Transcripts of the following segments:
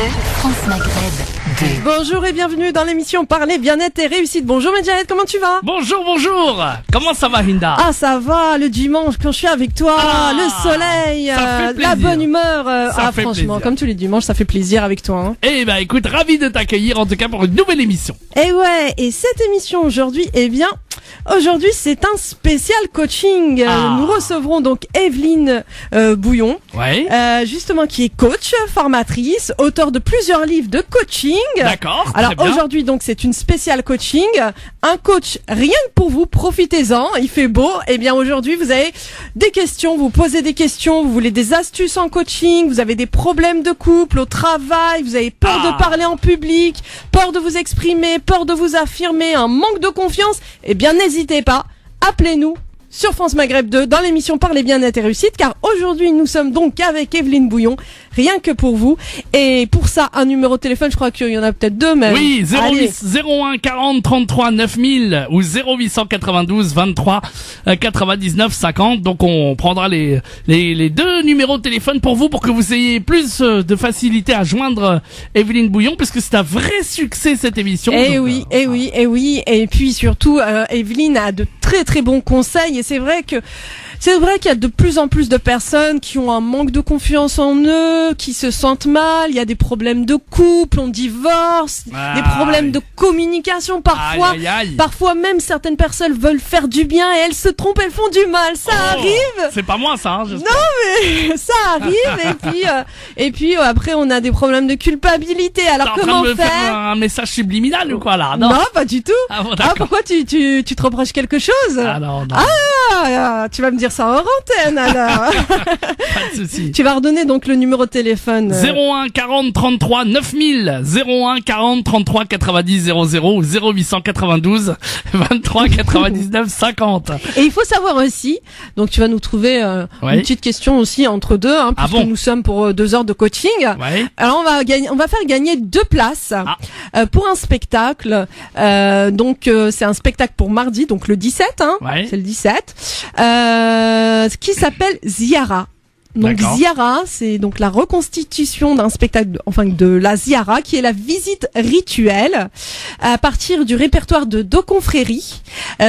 France Maghreb 2. Bonjour et bienvenue dans l'émission Parler bien-être et réussite. Bonjour Medjahed, comment tu vas? Bonjour, bonjour. Comment ça va, Hinda? Ah, ça va, le dimanche quand je suis avec toi, le soleil, ça fait plaisir. la bonne humeur. Ça fait franchement, plaisir. comme tous les dimanches, ça fait plaisir avec toi. Hein. Eh ben, écoute, ravi de t'accueillir en tout cas pour une nouvelle émission. Et ouais, et cette émission aujourd'hui, aujourd'hui c'est un spécial coaching. Nous recevrons donc Evelyne Bouillon, Ouais. justement qui est coach, formatrice, auteur de plusieurs livres de coaching. D'accord. Alors très bien. aujourd'hui donc c'est une spéciale coaching, un coach rien que pour vous, profitez-en, il fait beau. Et bien aujourd'hui vous avez des questions, vous posez des questions, vous voulez des astuces en coaching, vous avez des problèmes de couple, au travail, vous avez peur de parler en public, peur de vous exprimer, peur de vous affirmer, un manque de confiance, eh bien n'hésitez pas, appelez-nous sur France Maghreb 2 dans l'émission Parler bien-être et réussite, car aujourd'hui nous sommes donc avec Evelyne Bouillon, rien que pour vous. Et pour ça, un numéro de téléphone, je crois qu'il y en a peut-être deux, mais Oui, allez. 01 40 33 9000 ou 0892 23 99 50. Donc on prendra les deux numéros de téléphone pour vous, pour que vous ayez plus de facilité à joindre Evelyne Bouillon, parce que c'est un vrai succès cette émission. Eh Donc, oui, eh oui, eh oui. Et puis surtout, Evelyne a de très très bons conseils. Et c'est vrai qu'il y a de plus en plus de personnes qui ont un manque de confiance en eux, qui se sentent mal. Il y a des problèmes de couple, on divorce, des problèmes de communication parfois. Aïe, aïe, aïe. Parfois même certaines personnes veulent faire du bien et elles se trompent, elles font du mal. Ça arrive. C'est pas moi ça, hein, j'espère. Ça arrive. Et puis après on a des problèmes de culpabilité. Alors T'es en train comment de me faire faire? un message subliminal ou quoi là? Non, pas du tout. Ah bon, d'accord. Pourquoi tu te reproches quelque chose? Ah non, non. Tu vas me dire ça en antenne alors. Pas de souci. Tu vas redonner donc le numéro de téléphone. 01 40 33 9000, 01 40 33 90 00 ou 0892 23 99 50. Et il faut savoir aussi, donc tu vas nous trouver Ouais. une petite question aussi entre deux, hein, Ah puisque bon nous sommes pour 2 heures de coaching. Ouais. Alors on va faire gagner 2 places pour un spectacle. C'est un spectacle pour mardi, donc le 17, hein, Ouais. c'est le 17, qui s'appelle Ziara. Donc D'accord. Ziara, c'est donc la reconstitution d'un spectacle, de la Ziara, qui est la visite rituelle à partir du répertoire de 2 confréries,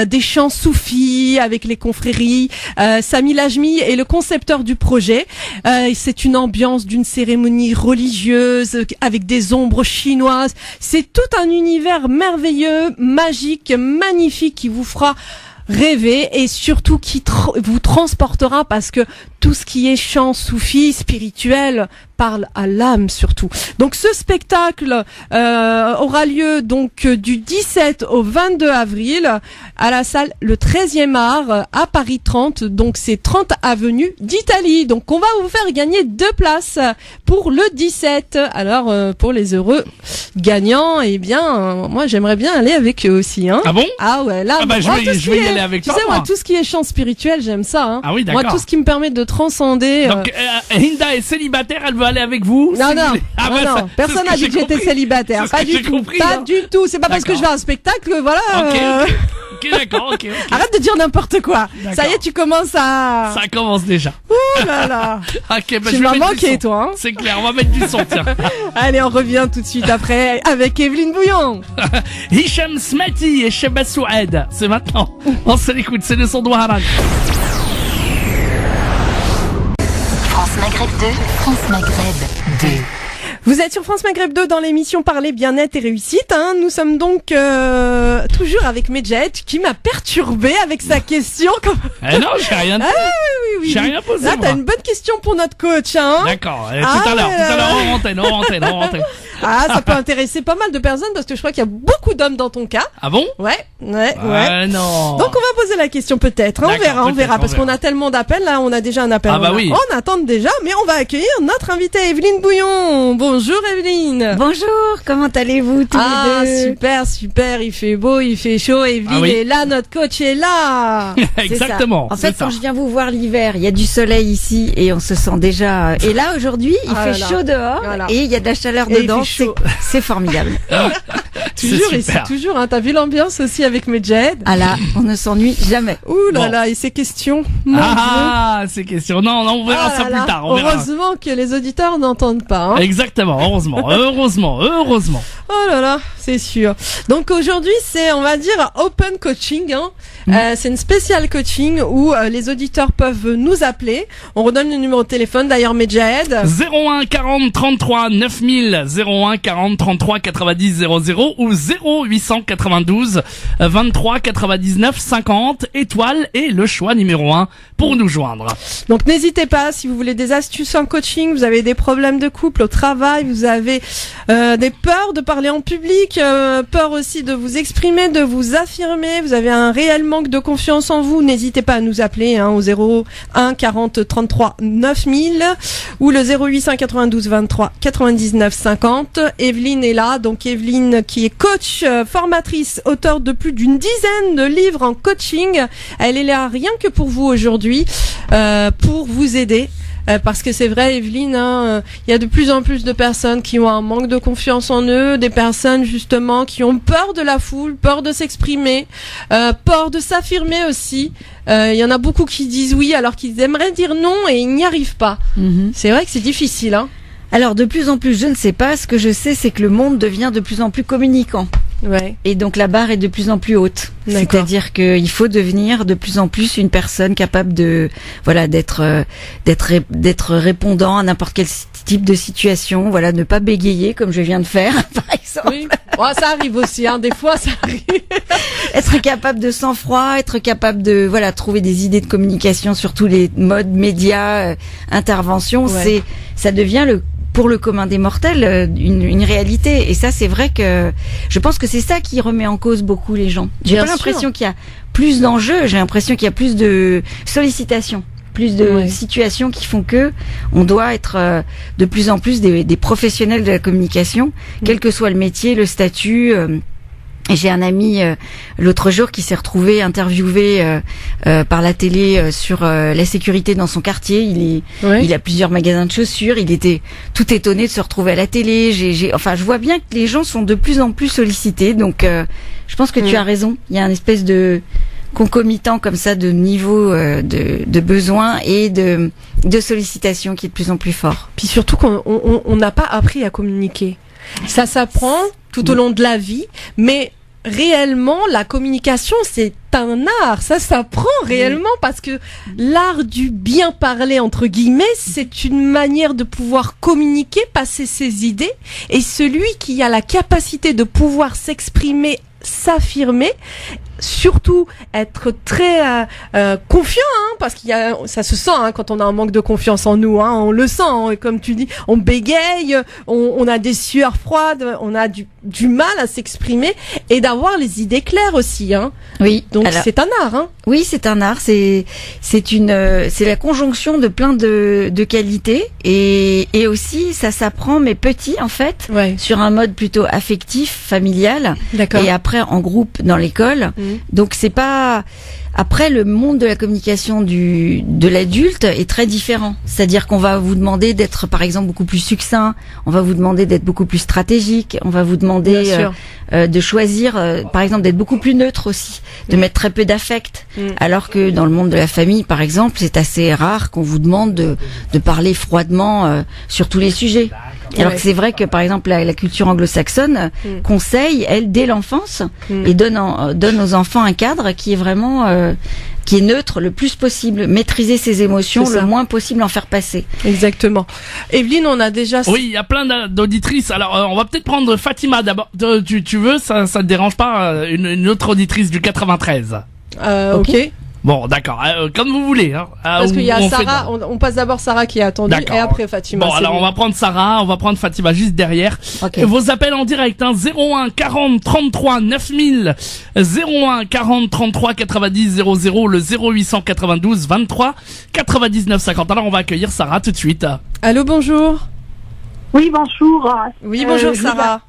des chants soufis avec les confréries. Sami Lajmi est le concepteur du projet. C'est une ambiance d'une cérémonie religieuse avec des ombres chinoises. C'est tout un univers merveilleux, magique, magnifique qui vous fera rêver et surtout qui vous transportera, parce que tout ce qui est chant soufi, spirituel, parle à l'âme surtout. Donc ce spectacle aura lieu donc du 17 au 22 avril à la salle Le 13e art à Paris 30. Donc c'est 30 avenue d'Italie. Donc on va vous faire gagner 2 places pour le 17. Alors pour les heureux gagnants, eh bien moi j'aimerais bien aller avec eux aussi, hein. Ah bon? Ah ouais, là Je vais y aller avec tu toi. sais, moi, tout ce qui est chant spirituel, j'aime ça, hein. Ah oui, Moi, d'accord. tout ce qui me permet de transcender. Donc Hinda est célibataire, elle veut aller avec vous? Non, si non, vous voulez. Ah, non, bah, non. ça- Personne c'est ce n'a que dit j'ai que j'étais compris. célibataire. C'est ce Pas que du j'ai tout. compris, Pas hein. du tout. C'est pas parce que je D'accord. vais à un spectacle, voilà. Ok, d'accord, ok. Arrête de dire n'importe quoi. D'accord. Ça y est, tu commences à... Ça commence déjà. Ouh là là. Ok, bah, Tu je vais m'as mettre du manqué, son. toi, hein. C'est clair, on va mettre du son, tiens. Allez, on revient tout de suite après avec Evelyne Bouillon. Hicham Smati et Sheba Souad. C'est maintenant. On se l'écoute, c'est le son de Waharan. France Maghreb 2. France Maghreb 2. Vous êtes sur France Maghreb 2 dans l'émission Parler bien-être et réussite, hein. Nous sommes donc toujours avec Medjahed qui m'a perturbé avec sa question. Eh non, j'ai rien dit. Oui. J'ai rien posé, Là, moi. t'as une bonne question pour notre coach, hein. D'accord, Ah, tout à l'heure, ouais. en antenne. Ah, ça peut intéresser pas mal de personnes parce que je crois qu'il y a beaucoup d'hommes dans ton cas. Ah bon? Ouais. Non. Donc on va poser la question peut-être, hein. D'accord, on verra peut-être, parce on qu'on verra. a tellement d'appels là, on a déjà un appel. Ah bah oui. On attend déjà, mais on va accueillir notre invitée Evelyne Bouillon. Bonjour Evelyne. Bonjour, comment allez-vous tous les deux? Super, il fait beau, il fait chaud, Evelyne Ah oui. est là, notre coach est là. Exactement. En fait, c'est ça. quand je viens vous voir l'hiver, il y a du soleil ici et on se sent déjà. Et là, aujourd'hui, il Ah fait là là. chaud dehors Voilà. et il y a de la chaleur Et il dedans. fait chaud. C'est formidable. Toujours, C'est et c'est super. toujours, hein. T'as vu l'ambiance aussi avec Medjahed? Ah là, on ne s'ennuie jamais. Ouh là Bon. là, et ces questions. Mon Dieu. pas à ces questions. Non, on verra ça plus tard. On verra. Heureusement que les auditeurs n'entendent pas. Hein. Exactement, heureusement. Oh là là, c'est sûr. Donc aujourd'hui, c'est, on va dire, open coaching. Hein. C'est une spéciale coaching où les auditeurs peuvent nous appeler. On redonne le numéro de téléphone, d'ailleurs, Medjahed. 01 40 33 9000, 01 40 33 90 00 ou 0892 23 99 50, étoile et le choix numéro 1 pour nous joindre. Donc n'hésitez pas, si vous voulez des astuces en coaching, vous avez des problèmes de couple au travail, vous avez des peurs de parler en public, peur aussi de vous exprimer, de vous affirmer, vous avez un réel manque de confiance en vous, n'hésitez pas à nous appeler au 01 40 33 9000 ou le 0892 23 99 50. Evelyne est là, donc Evelyne qui est coach, formatrice, auteure de plus d'une dizaine de livres en coaching. Elle est là rien que pour vous aujourd'hui, pour vous aider. Parce que c'est vrai, Evelyne, il y a de plus en plus de personnes qui ont un manque de confiance en eux, des personnes justement qui ont peur de la foule, peur de s'exprimer, peur de s'affirmer aussi. Il y en a beaucoup qui disent oui alors qu'ils aimeraient dire non et ils n'y arrivent pas. C'est vrai que c'est difficile. Hein. Alors de plus en plus, je ne sais pas. Ce que je sais, c'est que le monde devient de plus en plus communicant. Ouais. Et donc la barre est de plus en plus haute. C'est-à-dire qu'il faut devenir de plus en plus une personne capable de, voilà, d'être répondant à n'importe quel type de situation. Voilà, ne pas bégayer comme je viens de faire, par exemple. Oui. Oh, ça arrive aussi, hein. Des fois, ça arrive. Être capable de sang-froid, être capable de, voilà, trouver des idées de communication sur tous les modes médias, interventions. Ouais. Ça devient pour le commun des mortels, une réalité. Et ça, c'est vrai que je pense que c'est ça qui remet en cause beaucoup les gens. J'ai pas l'impression qu'il y a plus d'enjeux, j'ai l'impression qu'il y a plus de sollicitations, plus de situations qui font que on doit être de plus en plus des professionnels de la communication, quel que soit le métier, le statut. Et j'ai un ami l'autre jour qui s'est retrouvé interviewé par la télé sur la sécurité dans son quartier. Il a plusieurs magasins de chaussures. Il était tout étonné de se retrouver à la télé. Enfin, je vois bien que les gens sont de plus en plus sollicités. Donc, je pense que tu as raison. Il y a un espèce de concomitant comme ça de niveau de besoin et de sollicitation qui est de plus en plus fort. Puis surtout qu'on n'a pas appris à communiquer. Ça s'apprend tout au long de la vie, mais réellement, la communication, c'est un art. Ça s'apprend réellement parce que l'art du bien parler, entre guillemets, c'est une manière de pouvoir communiquer, passer ses idées. Et celui qui a la capacité de pouvoir s'exprimer, s'affirmer, surtout être très confiant, hein, parce ça se sent quand on a un manque de confiance en nous, on le sent, hein, comme tu dis, on bégaye, on a des sueurs froides, on a du mal à s'exprimer et d'avoir les idées claires aussi, hein. Oui. Donc c'est un art, hein. Oui, c'est un art, c'est la conjonction de plein de qualités et aussi ça s'apprend mais petit en fait, sur un mode plutôt affectif, familial. D'accord. Et après en groupe dans l'école. Donc c'est pas. Après, le monde de la communication de l'adulte est très différent. C'est-à-dire qu'on va vous demander d'être, par exemple, beaucoup plus succinct. On va vous demander d'être beaucoup plus stratégique. On va vous demander de choisir, par exemple, d'être beaucoup plus neutre aussi, de mettre très peu d'affect. Alors que dans le monde de la famille, par exemple, c'est assez rare qu'on vous demande de parler froidement sur tous les sujets. Alors que c'est vrai que, par exemple, la culture anglo-saxonne conseille, elle, dès l'enfance, et donne aux enfants un cadre qui est vraiment qui est neutre le plus possible, maîtriser ses émotions le moins possible, en faire passer. Exactement. Evelyne, on a déjà... Oui, il y a plein d'auditrices. Alors, on va peut-être prendre Fatima d'abord. Tu veux, ça te dérange pas, une autre auditrice du 93. Ok. Bon, d'accord, comme vous voulez. Hein. Parce qu'il y a Sarah, on passe d'abord Sarah qui est attendue et après Fatima. Bon, alors on va prendre Sarah, on va prendre Fatima juste derrière. Okay. Vos appels en direct, 01 40 33 9000, 01 40 33 90 00, le 0892 23 99 50. Alors on va accueillir Sarah tout de suite. Allô, bonjour. Oui, bonjour. Oui, bonjour Sarah.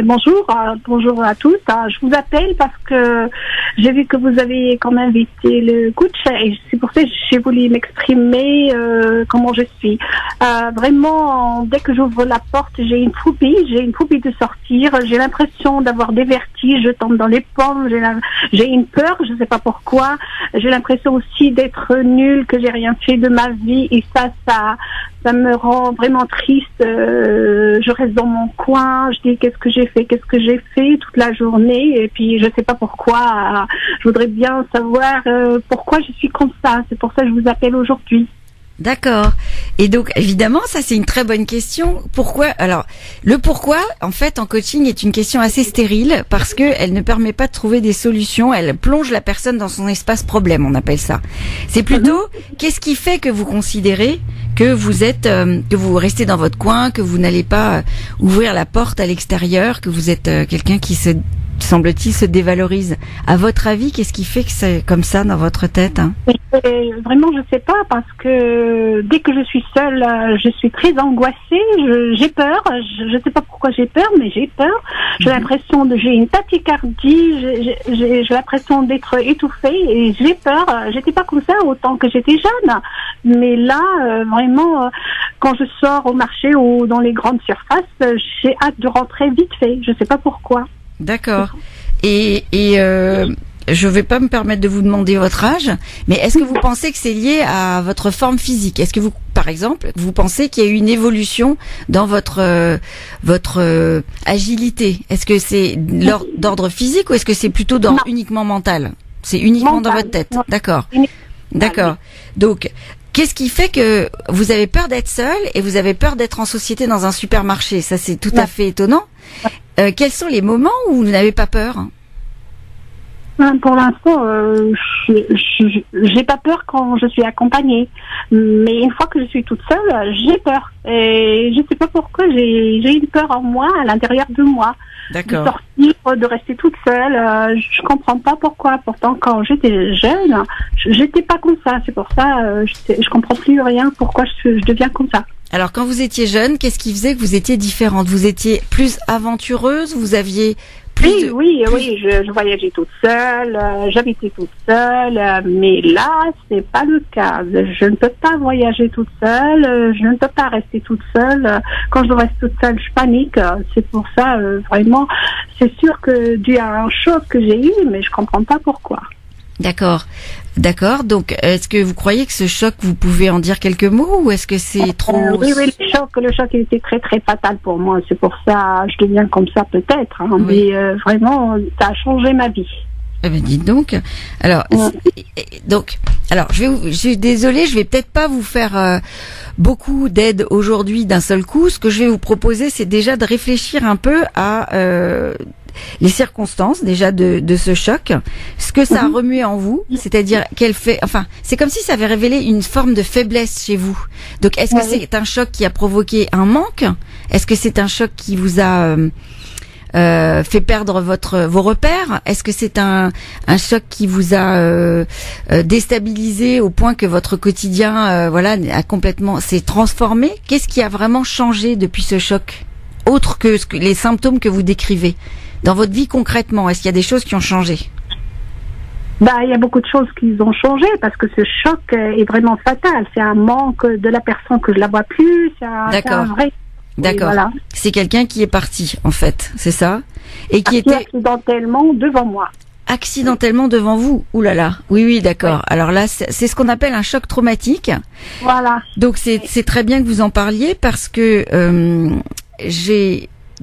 bonjour à tous. Je vous appelle parce que j'ai vu que vous avez quand même invité le coach et c'est pour ça que j'ai voulu m'exprimer comment je suis. Vraiment, dès que j'ouvre la porte, j'ai une phobie de sortir. J'ai l'impression d'avoir des vertiges, je tombe dans les pommes. J'ai une peur, je ne sais pas pourquoi. J'ai l'impression aussi d'être nulle, que j'ai rien fait de ma vie et ça me rend vraiment triste. Je reste dans mon coin, je dis qu'est-ce que j'ai fait toute la journée et puis je sais pas pourquoi. Je voudrais bien savoir pourquoi je suis comme ça. C'est pour ça que je vous appelle aujourd'hui. D'accord. Et donc, évidemment, ça c'est une très bonne question. Pourquoi? Alors, le pourquoi, en fait, en coaching, est une question assez stérile parce que elle ne permet pas de trouver des solutions. Elle plonge la personne dans son espace problème, on appelle ça. C'est plutôt, qu'est-ce qui fait que vous considérez que vous êtes, que vous restez dans votre coin, que vous n'allez pas ouvrir la porte à l'extérieur, que vous êtes quelqu'un qui semble-t-il, se dévalorise. À votre avis, qu'est-ce qui fait que c'est comme ça dans votre tête, hein? Vraiment, je sais pas, parce que dès que je suis seule, je suis très angoissée, j'ai peur, je sais pas pourquoi j'ai peur, mais j'ai peur. J'ai l'impression j'ai une tachycardie, j'ai l'impression d'être étouffée et j'ai peur. J'étais pas comme ça autant que j'étais jeune, mais là, vraiment, quand je sors au marché ou dans les grandes surfaces, j'ai hâte de rentrer vite fait. Je sais pas pourquoi. D'accord. Et je vais pas me permettre de vous demander votre âge, mais est-ce que vous pensez que c'est lié à votre forme physique? Est-ce que vous, par exemple, vous pensez qu'il y a eu une évolution dans votre agilité? Est-ce que c'est d'ordre physique ou est-ce que c'est plutôt uniquement mental? C'est uniquement mental, dans votre tête. Non. D'accord. D'accord. Donc, qu'est-ce qui fait que vous avez peur d'être seul et vous avez peur d'être en société dans un supermarché? Ça, c'est tout à fait étonnant. Quels sont les moments où vous n'avez pas peur? Pour l'instant, j'ai pas peur quand je suis accompagnée. Mais une fois que je suis toute seule, j'ai peur. Et je sais pas pourquoi j'ai une peur en moi, à l'intérieur de moi. D'accord. De sortir, de rester toute seule. Je comprends pas pourquoi. Pourtant, quand j'étais jeune, j'étais pas comme ça. C'est pour ça, je comprends plus rien. Pourquoi je deviens comme ça. Alors, quand vous étiez jeune, qu'est-ce qui faisait que vous étiez différente? Vous étiez plus aventureuse? Vous aviez Oui, je voyageais toute seule, j'habitais toute seule, mais là, c'est pas le cas. Je ne peux pas voyager toute seule, je ne peux pas rester toute seule. Quand je reste toute seule, je panique. C'est pour ça, vraiment, c'est sûr que dû à un choc que j'ai eu, mais je comprends pas pourquoi. D'accord. Donc, est-ce que vous croyez que ce choc, vous pouvez en dire quelques mots ou est-ce que c'est trop... Oui, le choc était très très fatal pour moi. C'est pour ça je deviens comme ça peut-être. Hein, oui. Mais vraiment, ça a changé ma vie. Eh ben, dites donc. Alors, je suis désolée, je vais peut-être pas vous faire beaucoup d'aide aujourd'hui d'un seul coup. Ce que je vais vous proposer, c'est déjà de réfléchir un peu à les circonstances déjà de ce choc, ce que ça a remué en vous, c'est-à-dire c'est comme si ça avait révélé une forme de faiblesse chez vous. Donc, est-ce que c'est un choc qui a provoqué un manque? Est-ce que c'est un choc qui vous a fait perdre vos repères? Est-ce que c'est un choc qui vous a déstabilisé au point que votre quotidien a complètement s'est transformé? Qu'est-ce qui a vraiment changé depuis ce choc, autre que les symptômes que vous décrivez dans votre vie concrètement? Est-ce qu'il y a des choses qui ont changé? Il y a beaucoup de choses qui ont changé parce que ce choc est vraiment fatal. C'est un manque de la personne que je la vois plus. C'est un vrai. D'accord. Voilà. C'est quelqu'un qui est parti, en fait, c'est ça? Et qui était accidentellement devant moi. Accidentellement devant vous? Ouh là là. Oui, d'accord. Oui. Alors là, c'est ce qu'on appelle un choc traumatique. Voilà. Donc c'est très bien que vous en parliez parce que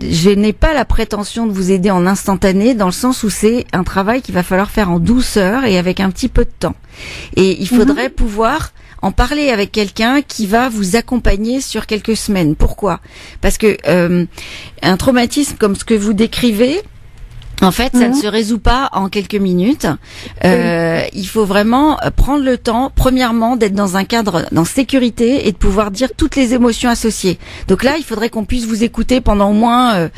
je n'ai pas la prétention de vous aider en instantané, dans le sens où c'est un travail qu'il va falloir faire en douceur et avec un petit peu de temps. Et il faudrait pouvoir en parler avec quelqu'un qui va vous accompagner sur quelques semaines. Pourquoi? Parce que un traumatisme comme ce que vous décrivez, En fait, ça ne se résout pas en quelques minutes. Il faut vraiment prendre le temps, premièrement, d'être dans un cadre en sécurité et de pouvoir dire toutes les émotions associées. Donc là, il faudrait qu'on puisse vous écouter pendant au moins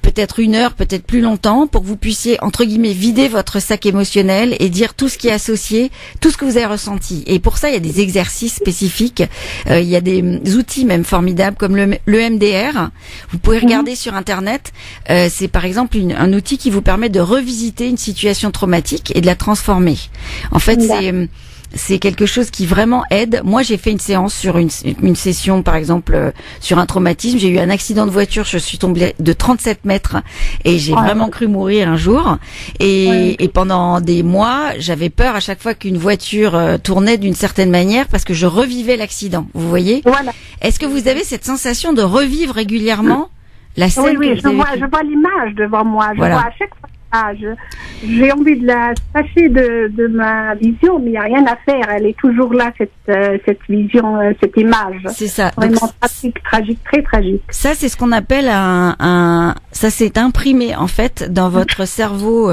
peut-être 1 heure, peut-être plus longtemps, pour que vous puissiez, entre guillemets, vider votre sac émotionnel et dire tout ce qui est associé, tout ce que vous avez ressenti. Et pour ça, il y a des exercices spécifiques, il y a des outils même formidables comme le MDR. Vous pouvez regarder sur Internet. C'est par exemple un outil qui vous permet de revisiter une situation traumatique et de la transformer. En fait, c'est quelque chose qui vraiment aide. Moi, j'ai fait une séance sur une session, par exemple, sur un traumatisme. J'ai eu un accident de voiture, je suis tombée de 37 mètres et j'ai vraiment cru mourir un jour. Et pendant des mois, j'avais peur à chaque fois qu'une voiture tournait d'une certaine manière parce que je revivais l'accident. Vous voyez ? Voilà. Est-ce que vous avez cette sensation de revivre régulièrement la scène Oui, que vous avez je vois l'image devant moi. Je Voilà. vois à chaque fois. J'ai envie de la passer de ma vision, mais il n'y a rien à faire. Elle est toujours là, cette vision, cette image. C'est ça. Vraiment Donc, tragique, très tragique. ça, c'est ce qu'on appelle ça s'est imprimé, en fait, dans votre cerveau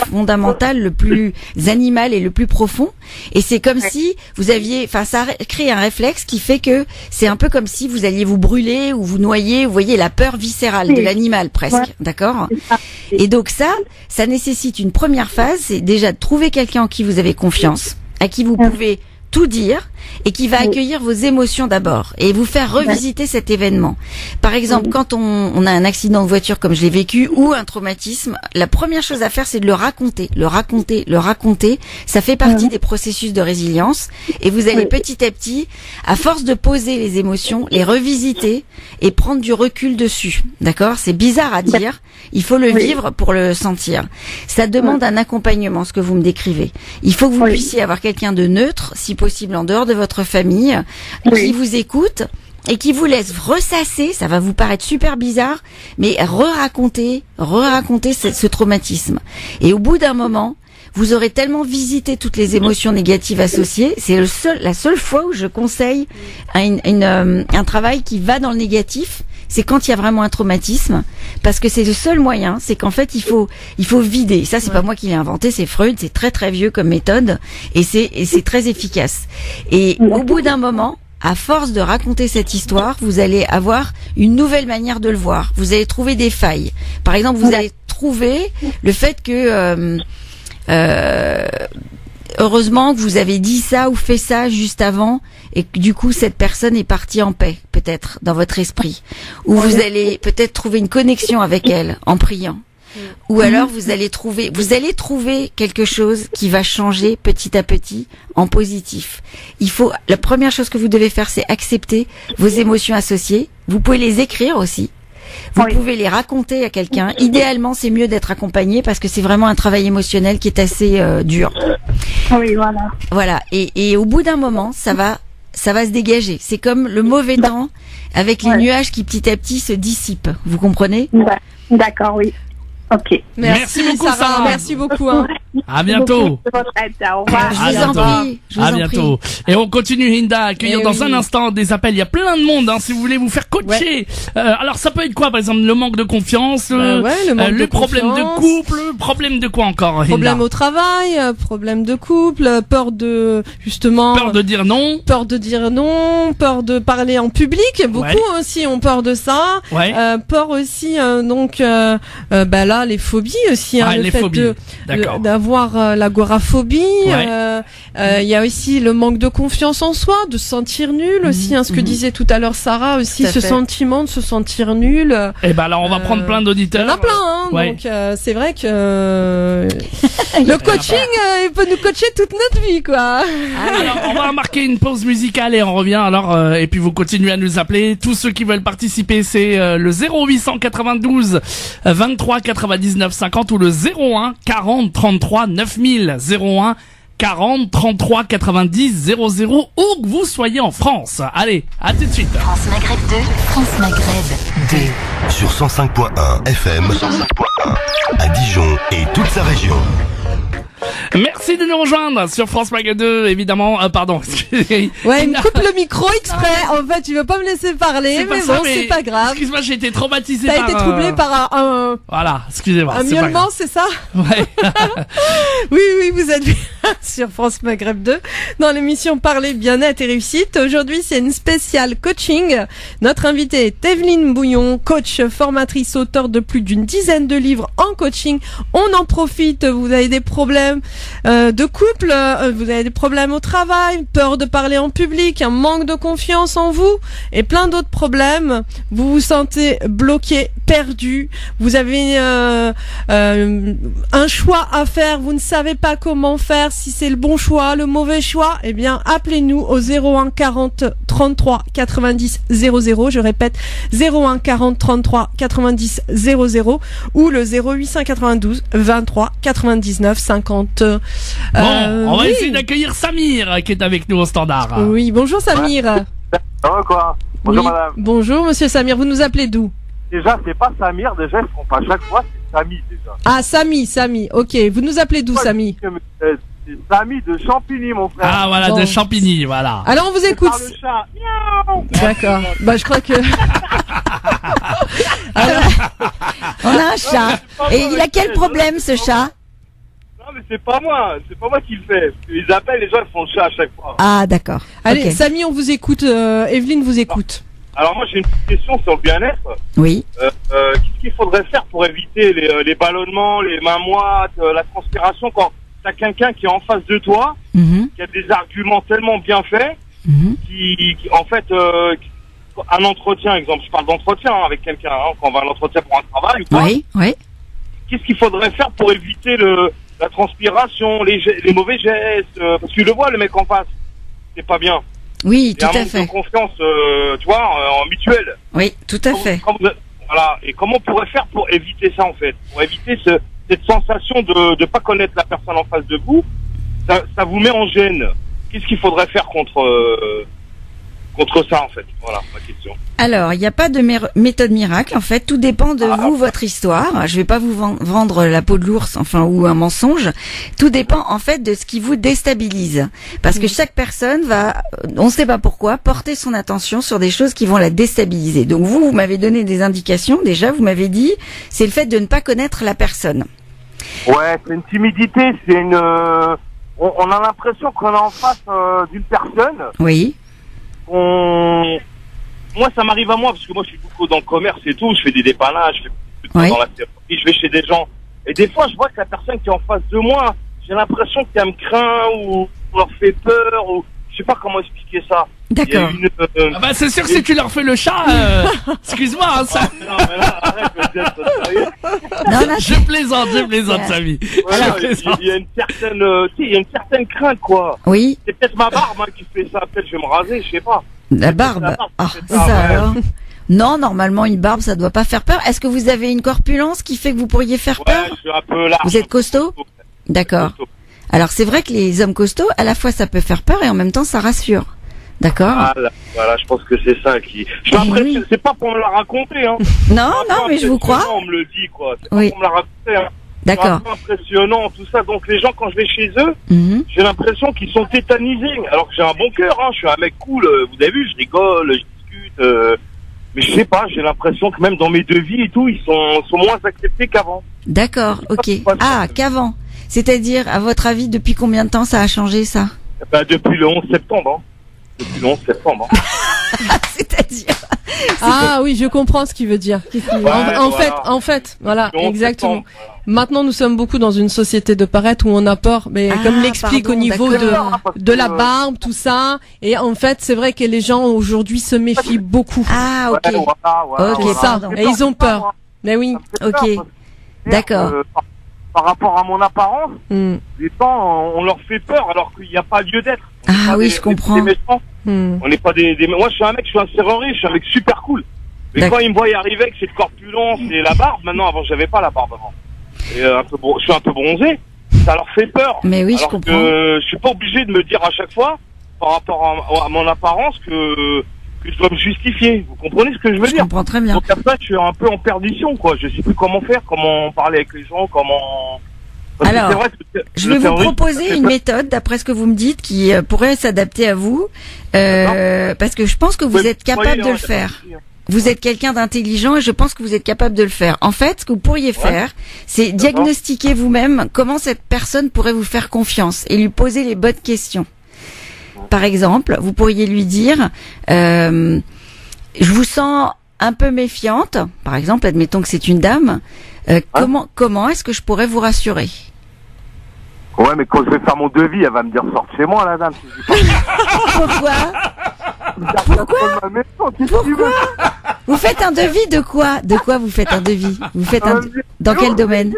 fondamental le plus animal et le plus profond. Et c'est comme si vous aviez, ça crée un réflexe qui fait que c'est un peu comme si vous alliez vous brûler ou vous noyer. Vous voyez la peur viscérale de l'animal, presque. D'accord? Et donc ça nécessite une première phase, c'est déjà de trouver quelqu'un en qui vous avez confiance, à qui vous pouvez tout dire et qui va accueillir vos émotions d'abord et vous faire revisiter cet événement. Par exemple, quand on a un accident de voiture comme je l'ai vécu ou un traumatisme, la première chose à faire, c'est de le raconter. Ça fait partie des processus de résilience et vous allez petit à petit, à force de poser les émotions, les revisiter et prendre du recul dessus. D'accord? C'est bizarre à dire. Il faut le vivre pour le sentir. Ça demande un accompagnement, ce que vous me décrivez. Il faut que vous puissiez avoir quelqu'un de neutre, si possible en dehors de votre famille, qui vous écoute et qui vous laisse ressasser, ça va vous paraître super bizarre, mais re-raconter ce traumatisme. Et au bout d'un moment, vous aurez tellement visité toutes les émotions négatives associées, c'est la seule fois où je conseille un travail qui va dans le négatif, c'est quand il y a vraiment un traumatisme, parce que c'est le seul moyen, c'est qu'en fait il faut vider. Ça c'est pas moi qui l'ai inventé, c'est Freud, c'est très très vieux comme méthode et c'est très efficace. Et au bout d'un moment, à force de raconter cette histoire, vous allez avoir une nouvelle manière de le voir. Vous allez trouver des failles. Par exemple, vous allez trouver le fait que heureusement que vous avez dit ça ou fait ça juste avant et que du coup cette personne est partie en paix, peut-être, dans votre esprit. Ou vous allez peut-être trouver une connexion avec elle en priant. Ou alors vous allez trouver quelque chose qui va changer petit à petit en positif. La première chose que vous devez faire, c'est accepter vos émotions associées. Vous pouvez les écrire aussi. Vous pouvez les raconter à quelqu'un. Idéalement, c'est mieux d'être accompagné parce que c'est vraiment un travail émotionnel qui est assez dur. Oui, voilà. Voilà. Et au bout d'un moment, ça va se dégager. C'est comme le mauvais temps avec les nuages qui petit à petit se dissipent. Vous comprenez? D'accord, oui. Ok. Merci beaucoup, Sarah. Merci beaucoup. Hein. À bientôt. Au revoir. Je vous en prie. À bientôt. Et on continue, Hinda, à accueillir dans un instant des appels. Il y a plein de monde, si vous voulez vous faire coacher. Alors, ça peut être quoi, par exemple, le manque de confiance, le problème de couple, problème de quoi encore, Hinda? Problème au travail, problème de couple, peur de dire non, peur de parler en public. Beaucoup aussi ont peur de ça. Peur aussi, là, les phobies aussi, le fait d'avoir l'agoraphobie. Il y a aussi le manque de confiance en soi, de se sentir nul aussi, ce que disait tout à l'heure Sarah aussi, sentiment de se sentir nul. Et alors on va prendre plein d'auditeurs. Il y en a plein, donc c'est vrai que le coaching, il peut nous coacher toute notre vie, quoi. Alors on va marquer une pause musicale et on revient. Alors et puis vous continuez à nous appeler. Tous ceux qui veulent participer, c'est le 0892 23 99 50 ou le 01 40 33 9000 01 40 33 90 00 où que vous soyez en France. Allez, à tout de suite. France Maghreb 2, France Maghreb 2. Sur 105.1 FM, 105.1 à Dijon et toute sa région. Merci de nous rejoindre sur France Mag 2, évidemment. Pardon. Ouais, il me coupe le micro exprès. En fait, tu veux pas me laisser parler, mais bon, c'est pas grave. Excuse-moi, j'ai été traumatisé T'as été troublé par un voilà, excusez-moi. un miaulement, c'est ça? Ouais. Oui, vous êtes bien sur France Maghreb 2 dans l'émission Parler bien-être et réussite. Aujourd'hui, c'est une spéciale coaching. Notre invitée est Evelyne Bouillon, coach, formatrice, auteure de plus d'une dizaine de livres en coaching. On en profite. Vous avez des problèmes de couple, vous avez des problèmes au travail, peur de parler en public, un manque de confiance en vous et plein d'autres problèmes. Vous vous sentez bloqué, perdu. Vous avez un choix à faire. Vous ne savez pas comment faire, si c'est le bon choix, le mauvais choix. Eh bien, appelez-nous au 01 40 33 90 00. Je répète, 01 40 33 90 00 ou le 0892 23 99 50. Bon, on va essayer d'accueillir Samir qui est avec nous au standard. Oui, bonjour Samir. Ça va quoi? Bonjour Oui, madame. bonjour monsieur Samir, vous nous appelez d'où? Déjà, c'est pas Samir, déjà, ils font pas chaque fois, c'est Samy déjà. Ah, Samy, ok. Vous nous appelez d'où, Samy? C'est Samy de Champigny, mon frère. Ah voilà, Bon. de Champigny, voilà. Alors on vous C'est écoute. par le chat. Miaou. D'accord. Bah je crois que... Alors, on a un chat. Et il a quel problème, ce chat? Non, mais c'est pas moi qui le fais. Ils appellent, les gens, ils font le chat à chaque fois. Ah, d'accord. Allez, Ok. Samy, on vous écoute. Evelyne vous écoute. Alors moi, j'ai une petite question sur le bien-être. Oui. Qu'est-ce qu'il faudrait faire pour éviter les ballonnements, les mains moites, la transpiration quand t'as quelqu'un qui est en face de toi, Mhm. qui a des arguments tellement bien faits, Mhm. qui en fait, un entretien, exemple, je parle d'entretien avec quelqu'un, quand on va à l'entretien pour un travail ou quoi. Oui, oui. Qu'est-ce qu'il faudrait faire pour éviter la transpiration, les mauvais gestes, parce que je le vois, le mec en face, c'est pas bien. Oui, Il y a tout un à manque fait. de confiance, tu vois, en mutuelle. Oui, tout à fait. Voilà. Et comment on pourrait faire pour éviter ça, en fait? Pour éviter cette sensation de pas connaître la personne en face de vous, ça vous met en gêne. Qu'est-ce qu'il faudrait faire contre ça, en fait? Voilà, ma question. Alors, il n'y a pas de méthode miracle, en fait. Tout dépend de vous, votre histoire. Je vais pas vous vendre la peau de l'ours, enfin, ou un mensonge. Tout dépend, en fait, de ce qui vous déstabilise. Parce que chaque personne va, on ne sait pas pourquoi, porter son attention sur des choses qui vont la déstabiliser. Donc vous m'avez donné des indications. Déjà, vous m'avez dit, c'est le fait de ne pas connaître la personne. Ouais, c'est une timidité, on a l'impression qu'on est en face d'une personne. Oui. Moi, ça m'arrive à moi, parce que moi, je suis beaucoup dans le commerce et tout, je fais des dépannages, je fais beaucoup de Oui. temps dans la thérapie, je vais chez des gens. Et des fois, je vois que la personne qui est en face de moi, j'ai l'impression qu'elle me craint, ou on leur fait peur, ou je sais pas comment expliquer ça. D'accord. Il y a Ah bah c'est sûr que si tu leur fais le chat, excuse-moi, hein, ça... Non, mais là, arrête d'être sérieux. Non, non, Je plaisante, Samy. Voilà, Je plaisante. il y a une certaine, il y a une certaine crainte, quoi. oui, C'est peut-être ma barbe, qui fait ça, peut-être je vais me raser, je sais pas. la barbe. La barbe, Ah, c'est ça ça, ouais. alors. Non, normalement, une barbe, ça doit pas faire peur. Est-ce que vous avez une corpulence qui fait que vous pourriez faire Ouais, peur? je suis un peu large. Vous êtes costaud? D'accord. Alors c'est vrai que les hommes costauds, à la fois ça peut faire peur et en même temps ça rassure. D'accord? Voilà, je pense que c'est ça qui. Je m'impressionne, c'est pas pour me la raconter, hein. Non, non, mais je vous crois. On me le dit, quoi. C'est Oui. pas pour me la raconter, hein. D'accord. C'est un peu impressionnant, tout ça. Donc les gens, quand je vais chez eux, Mhm. j'ai l'impression qu'ils sont tétanisés. Alors que j'ai un bon cœur, hein. Je suis un mec cool. Vous avez vu, je rigole, je discute. Mais je sais pas, j'ai l'impression que même dans mes devis et tout, ils sont moins acceptés qu'avant. D'accord, ok. pas Ah, qu'avant. C'est-à-dire, à votre avis, depuis combien de temps ça a changé ça? Bah, depuis le 11 septembre, hein. Depuis le 11 septembre, hein. C'est-à-dire. Ah oui, je comprends ce qu'il veut dire. En fait, voilà, Le 11 exactement. septembre, voilà. Maintenant, nous sommes beaucoup dans une société de paraître où on a peur, mais Ah, comme l'explique pardon, au niveau d'accord. de la barbe, tout ça. Et en fait, c'est vrai que les gens aujourd'hui se méfient beaucoup. Ah, ok. Ouais, voilà, Ok, C'est ça. pardon. Et ils ont peur. Mais oui. Ok. D'accord. Par rapport à mon apparence, Hmm. les gens, on leur fait peur alors qu'il n'y a pas lieu d'être. On n'est Ah pas oui, des- je comprends. Des méchants. Hmm. On n'est pas des. Moi, je suis un mec, je suis un serrurier, je suis un mec super cool. Mais D'accord. quand ils me voient y arriver avec cette corpulence et la barbe, maintenant, avant, j'avais pas la barbe avant. Et je suis un peu bronzé. Ça leur fait peur. Mais oui, je alors comprends. que je suis pas obligé de me dire à chaque fois, par rapport à mon apparence, que je dois me justifier. Vous comprenez ce que je veux Je dire? comprends très bien. Donc après, je suis un peu en perdition, quoi. Je sais plus comment faire, comment parler avec les gens, comment. Parce que Alors, c'est vrai que je le vais vous terrorisme, proposer une méthode, d'après ce que vous me dites, qui pourrait s'adapter à vous, parce que je pense que vous êtes capable de le faire. Vous êtes quelqu'un d'intelligent et je pense que vous êtes capable de le faire. En fait, ce que vous pourriez faire, c'est diagnostiquer vous-même comment cette personne pourrait vous faire confiance et lui poser les bonnes questions. Par exemple, vous pourriez lui dire, je vous sens un peu méfiante. Par exemple, admettons que c'est une dame. Comment est-ce que je pourrais vous rassurer? Ouais, mais quand je vais faire mon devis, elle va me dire sors de chez moi, la dame. Pourquoi? Pourquoi? Vous faites un devis de quoi? De quoi vous faites un devis? Vous faites dans quel domaine?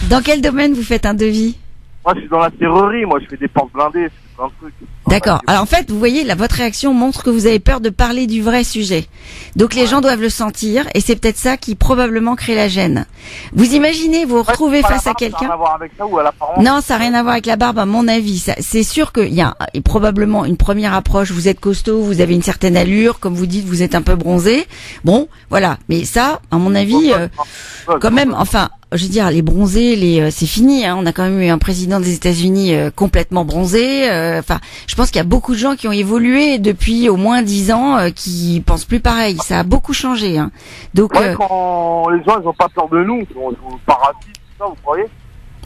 Dans quel domaine vous faites un devis? Moi, je suis dans la serrurerie, moi, je fais des portes blindées, c'est plein de trucs. D'accord. Alors en fait, vous voyez, là, votre réaction montre que vous avez peur de parler du vrai sujet. Donc les gens doivent le sentir, et c'est peut-être ça qui probablement crée la gêne. Vous imaginez, vous vous retrouvez face à quelqu'un. Ça n'a rien à voir avec ça ou à l'apparence? Non, ça n'a rien à voir avec la barbe, à mon avis. C'est sûr qu'il y a probablement une première approche. Vous êtes costaud, vous avez une certaine allure, comme vous dites, vous êtes un peu bronzé. Bon, voilà. Mais ça, à mon avis, quand même, enfin, je veux dire, les bronzés, c'est fini. Hein. On a quand même eu un président des États-Unis complètement bronzé. Enfin, je pense qu'il y a beaucoup de gens qui ont évolué depuis au moins 10 ans, qui pensent plus pareil. Ça a beaucoup changé. Hein. Donc, quand les gens, ils ont pas peur de nous, on joue pas raciste, tout ça, vous croyez?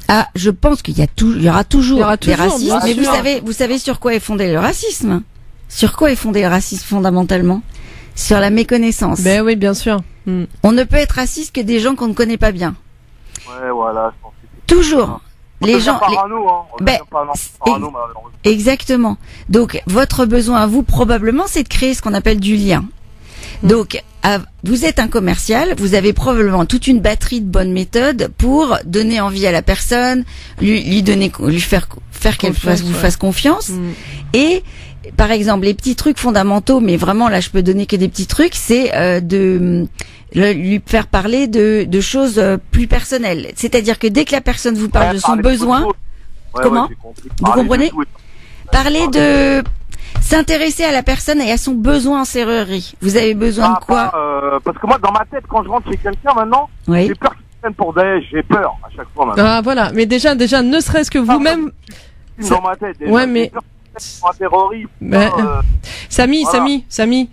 Ah, je pense qu'il y aura toujours des racistes. Mais sûr. vous savez sur quoi est fondé le racisme? Sur quoi est fondé le racisme fondamentalement? Sur la méconnaissance. Ben oui, bien sûr. On ne peut être raciste que des gens qu'on ne connaît pas bien. Ouais, voilà, je pense que Toujours. Les gens. Exactement. Donc, votre besoin à vous, probablement, c'est de créer ce qu'on appelle du lien. Donc, vous êtes un commercial, vous avez probablement toute une batterie de bonnes méthodes pour donner envie à la personne, lui faire qu'elle vous fasse confiance. Et, par exemple, les petits trucs fondamentaux, mais vraiment là, je peux donner que des petits trucs, c'est lui faire parler de choses plus personnelles. C'est-à-dire que dès que la personne vous parle de son besoin, comment? Vous comprenez? Parler de s'intéresser à la personne et à son besoin en serrurerie. Vous avez besoin de quoi? Parce que moi, dans ma tête, quand je rentre chez quelqu'un maintenant, j'ai peur qu'il prenne pour Daesh. J'ai peur à chaque fois maintenant. Ah voilà, mais déjà, ne serait-ce que vous-même. Dans ma tête. Déjà, ouais, mais. Pour un terroriste. Samy.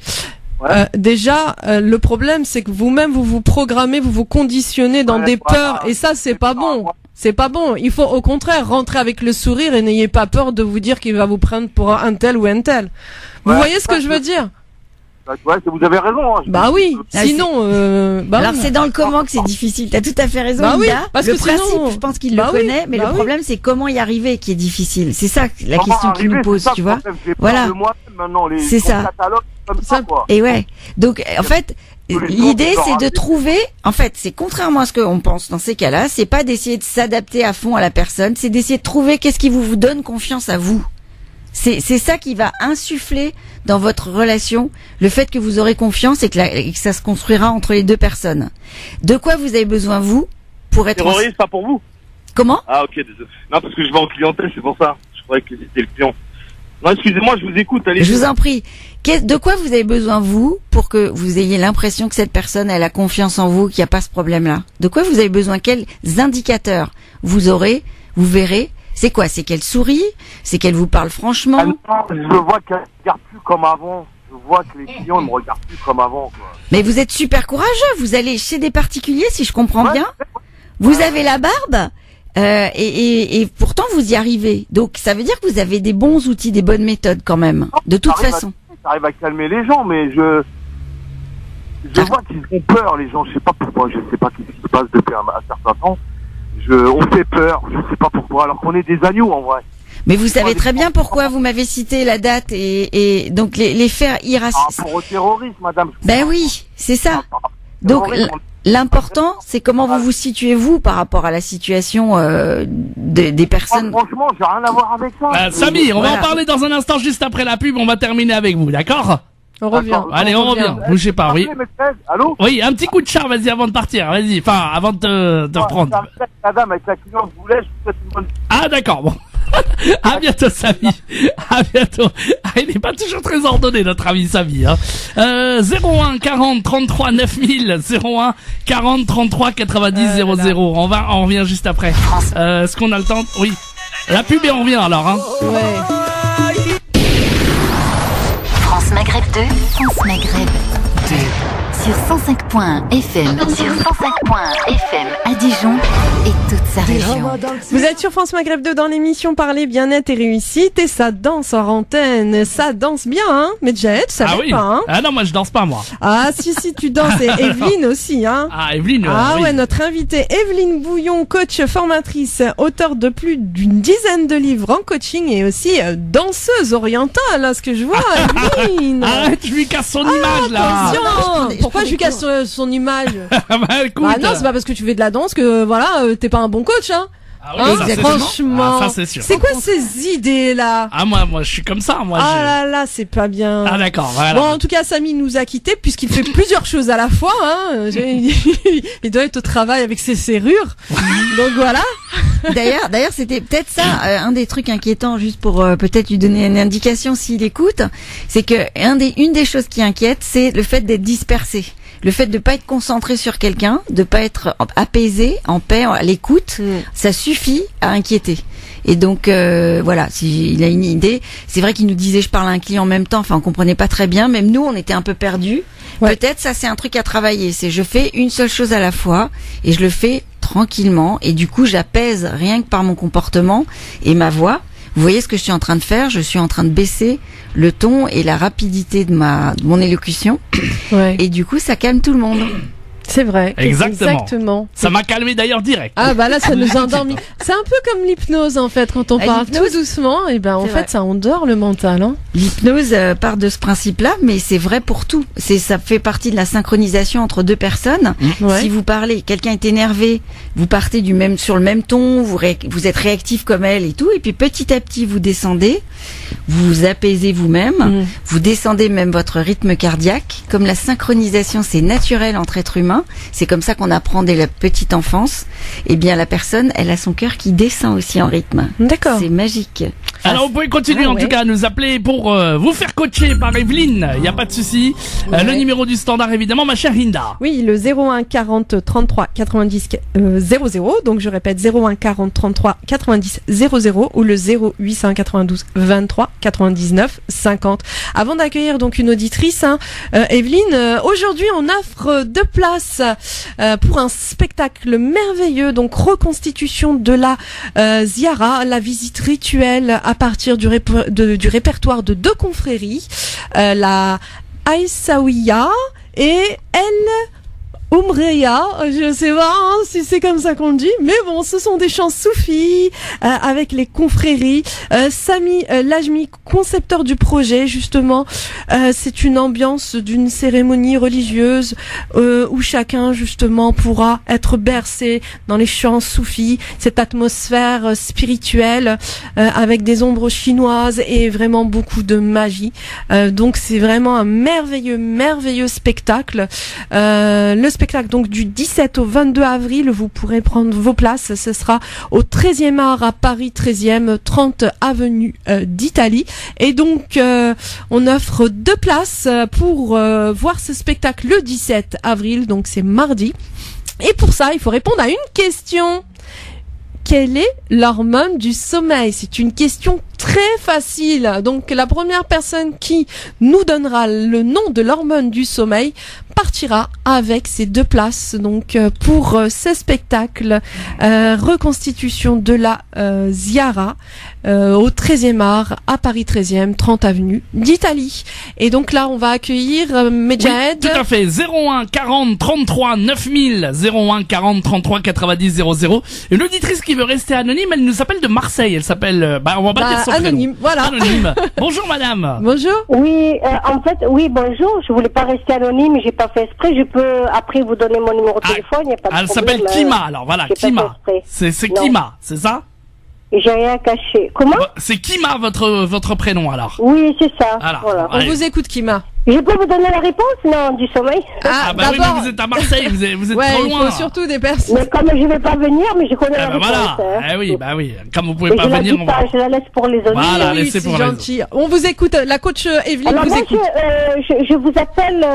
Déjà, le problème, c'est que vous-même, vous vous programmez, vous vous conditionnez dans des peurs, et ça, c'est pas bon. C'est pas bon. Il faut au contraire rentrer avec le sourire et n'ayez pas peur de vous dire qu'il va vous prendre pour un tel ou un tel. Vous voyez ce que je veux dire? Ouais, vous avez raison. Hein, bah oui. Sinon, alors c'est dans le comment que c'est difficile. T'as tout à fait raison. Bah oui, parce le que principe, sinon, je pense qu'il le connaît, mais le problème c'est comment y arriver qui est difficile. C'est ça la question qu'il nous pose, tu vois. Voilà. C'est ça. Et ouais. Donc en fait, l'idée c'est de trouver. En fait, c'est contrairement à ce qu'on pense dans ces cas-là, c'est pas d'essayer de s'adapter à fond à la personne, c'est d'essayer de trouver qu'est-ce qui vous donne confiance à vous. C'est ça qui va insuffler dans votre relation le fait que vous aurez confiance et que ça se construira entre les deux personnes. De quoi vous avez besoin vous pour être terroriste, pas pour vous? Comment? Ah ok, désolé. Non, parce que je vais en clientèle, c'est pour ça. Je croyais que c'était le client. Non, excusez-moi, je vous écoute. Allez. Je vous en prie. De quoi vous avez besoin vous pour que vous ayez l'impression que cette personne elle a confiance en vous, qu'il n'y a pas ce problème-là? De quoi vous avez besoin? Quels indicateurs vous aurez? Vous verrez. C'est quoi? C'est qu'elle sourit? C'est qu'elle vous parle franchement? Ah non, je vois qu'elle ne regarde plus comme avant. Je vois que les clients ne me regardent plus comme avant. Quoi. Mais vous êtes super courageux. Vous allez chez des particuliers, si je comprends bien. Vous avez la barbe et pourtant vous y arrivez. Donc ça veut dire que vous avez des bons outils, des bonnes méthodes quand même. De toute façon. Ça arrive à calmer les gens, mais je vois qu'ils ont peur, les gens. Je sais pas pourquoi. Je sais pas ce qui se passe depuis un certain temps. On fait peur, je sais pas pourquoi, alors qu'on est des agneaux en vrai. Mais vous savez très bien pourquoi vous m'avez cité la date et donc les faits irracistes. Pour le terrorisme, madame. Ben oui, c'est ça. Donc l'important, c'est comment vous vous situez vous par rapport à la situation des personnes. Franchement, j'ai rien à voir avec ça. Samy, on va en parler dans un instant juste après la pub, on va terminer avec vous, d'accord? On revient. Allez, on revient. Bougez pas, oui. Allô? Oui, un petit coup de char, vas-y, avant de partir, vas-y. Enfin, avant de te reprendre. La dame avec la cliente, je vous laisse, je vous souhaite une bonne... Ah, d'accord, bon. À bientôt, Samy. À bientôt. Ah, il n'est pas toujours très ordonné, notre ami Samy, hein. 01 40 33 9000, 01 40 33 90 00. On revient juste après. Est-ce qu'on a le temps? Oui. La pub et on revient alors, hein. Ouais. France Maghreb 2, France Maghreb 2. Sur 105.FM, sur 105.FM à Dijon et toute sa région. Vous êtes sur France Maghreb 2 dans l'émission Parler bien-être et réussite et ça danse en antenne, ça danse bien, hein. Mais Jet, ça Ah oui. pas, hein. Ah non, moi je danse pas, moi. Ah si tu danses et Evelyne aussi, hein. Ah, Evelyne. Ah oui. ouais, notre invitée Evelyne Bouillon, coach formatrice, auteure de plus d'une dizaine de livres en coaching et aussi danseuse orientale, là, ce que je vois, Evelyne. Arrête, je lui casse son image, là. Attention. Pourquoi je lui casse son image? Bah, écoute. Bah non, c'est pas parce que tu fais de la danse que voilà, t'es pas un bon coach, hein. Ah oui, ça, c'est franchement. Ah, ça, c'est sûr. C'est quoi ces idées là? Ah, moi, je suis comme ça, moi. Ah là là, c'est pas bien. Ah, d'accord, voilà. Bon, en tout cas, Samy nous a quittés puisqu'il fait plusieurs choses à la fois, hein. Il doit être au travail avec ses serrures. Donc voilà. D'ailleurs, c'était peut-être ça, un des trucs inquiétants, juste pour peut-être lui donner une indication s'il écoute, c'est que une des choses qui inquiète, c'est le fait d'être dispersé. Le fait de pas être concentré sur quelqu'un, de pas être apaisé, en paix, à l'écoute, ça suffit à inquiéter. Et donc voilà, s'il a une idée, c'est vrai qu'il nous disait je parle à un client en même temps, enfin on comprenait pas très bien, même nous on était un peu perdus. Ouais. Peut-être ça c'est un truc à travailler, c'est je fais une seule chose à la fois et je le fais tranquillement et du coup j'apaise rien que par mon comportement et ma voix. Vous voyez ce que je suis en train de faire? Je suis en train de baisser le ton et la rapidité de mon élocution. Ouais. Et du coup, ça calme tout le monde. C'est vrai. Exactement. Ça m'a calmé d'ailleurs direct. Ah bah là, ça nous a endormis. C'est un peu comme l'hypnose en fait, quand on parle tout doucement, et ben en fait ça endort le mental. Hein. L'hypnose part de ce principe-là, mais c'est vrai pour tout. Ça fait partie de la synchronisation entre deux personnes. Ouais. Si vous parlez, quelqu'un est énervé, vous partez sur le même ton, vous êtes réactif comme elle et tout, et puis petit à petit vous descendez, vous vous apaisez vous-même, vous descendez même votre rythme cardiaque. Comme la synchronisation c'est naturel entre êtres humains. C'est comme ça qu'on apprend dès la petite enfance. Eh bien, la personne, elle a son cœur qui descend aussi en rythme. D'accord. C'est magique. Alors, vous pouvez continuer en tout cas à nous appeler pour vous faire coacher par Evelyne. Il n'y a pas de souci. Le numéro du standard, évidemment, ma chère Hinda. Oui, le 01 40 33 90 00. Donc, je répète, 01 40 33 90 00 ou le 0892 23 99 50. Avant d'accueillir donc une auditrice, Evelyne, aujourd'hui, on offre 2 places pour un spectacle merveilleux, donc reconstitution de la ziara, la visite rituelle à partir du répertoire de 2 confréries, la Aïssaouia et Umreya, je sais pas si c'est comme ça qu'on le dit, mais bon, ce sont des chants soufis avec les confréries. Samy Lajmi, concepteur du projet, justement, c'est une ambiance d'une cérémonie religieuse où chacun, justement, pourra être bercé dans les chants soufis, cette atmosphère spirituelle avec des ombres chinoises et vraiment beaucoup de magie. Donc c'est vraiment un merveilleux spectacle. Le spectacle donc du 17 au 22 avril, vous pourrez prendre vos places. Ce sera au 13e art à Paris 13e, 30 avenue d'Italie. Et donc on offre 2 places pour voir ce spectacle le 17 avril, donc c'est mardi. Et pour ça, il faut répondre à une question. Quelle est l'hormone du sommeil? C'est une question très facile. Donc la première personne qui nous donnera le nom de l'hormone du sommeil partira avec ces 2 places donc pour ce spectacle reconstitution de la ziara au 13e art à Paris 13e, 30 avenue d'Italie. Et donc là on va accueillir Medjahed. Oui, tout à fait. 01 40 33 9000, 01 40 33 90 00. Une auditrice qui veut rester anonyme, elle nous appelle de Marseille. Elle s'appelle on va pas dire son anonyme, prénom. Voilà. Anonyme. Bonjour madame. Bonjour. Oui, en fait, oui, bonjour. Je voulais pas rester anonyme, j'ai pas fait exprès. Je peux après vous donner mon numéro de téléphone, y a pas de elle problème. s'appelle Kima, alors voilà, Kima. C'est Kima, c'est ça? Et j'ai rien caché. Comment? C'est Kima votre prénom alors? Oui, c'est ça. Alors, voilà. On vous écoute Kima. Je peux vous donner la réponse, non, du sommeil? Ah bah oui, mais vous êtes à Marseille, vous êtes Ouais, trop il loin. faut surtout des personnes. Mais comme je vais pas venir, mais je connais la réponse. Voilà. Hein. Bah oui. Comme vous pouvez Mais pas je la venir, dis pas, je la laisse pour les autres. Voilà, Oui, laissez c'est pour les gentil. On vous écoute. La coach Evelyne Alors vous moi, écoute. je vous appelle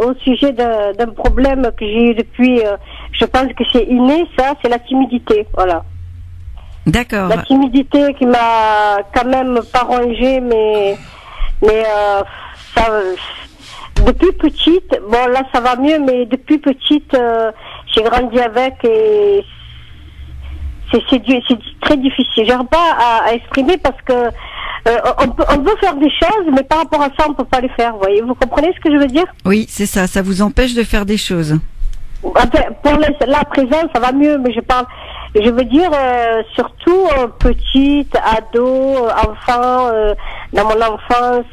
au sujet d'un problème que j'ai eu depuis, je pense que c'est inné, ça, c'est la timidité, voilà. D'accord. La timidité qui m'a quand même pas rangée, mais ça, depuis petite, bon là ça va mieux, mais depuis petite, j'ai grandi avec et c'est très difficile. J'arrive pas à exprimer parce que on veut faire des choses, mais par rapport à ça, on peut pas les faire. Vous comprenez ce que je veux dire? Oui, c'est ça. Ça vous empêche de faire des choses. Enfin, pour là, à présent, ça va mieux, mais je veux dire, surtout petite, ado, enfant, dans mon enfance,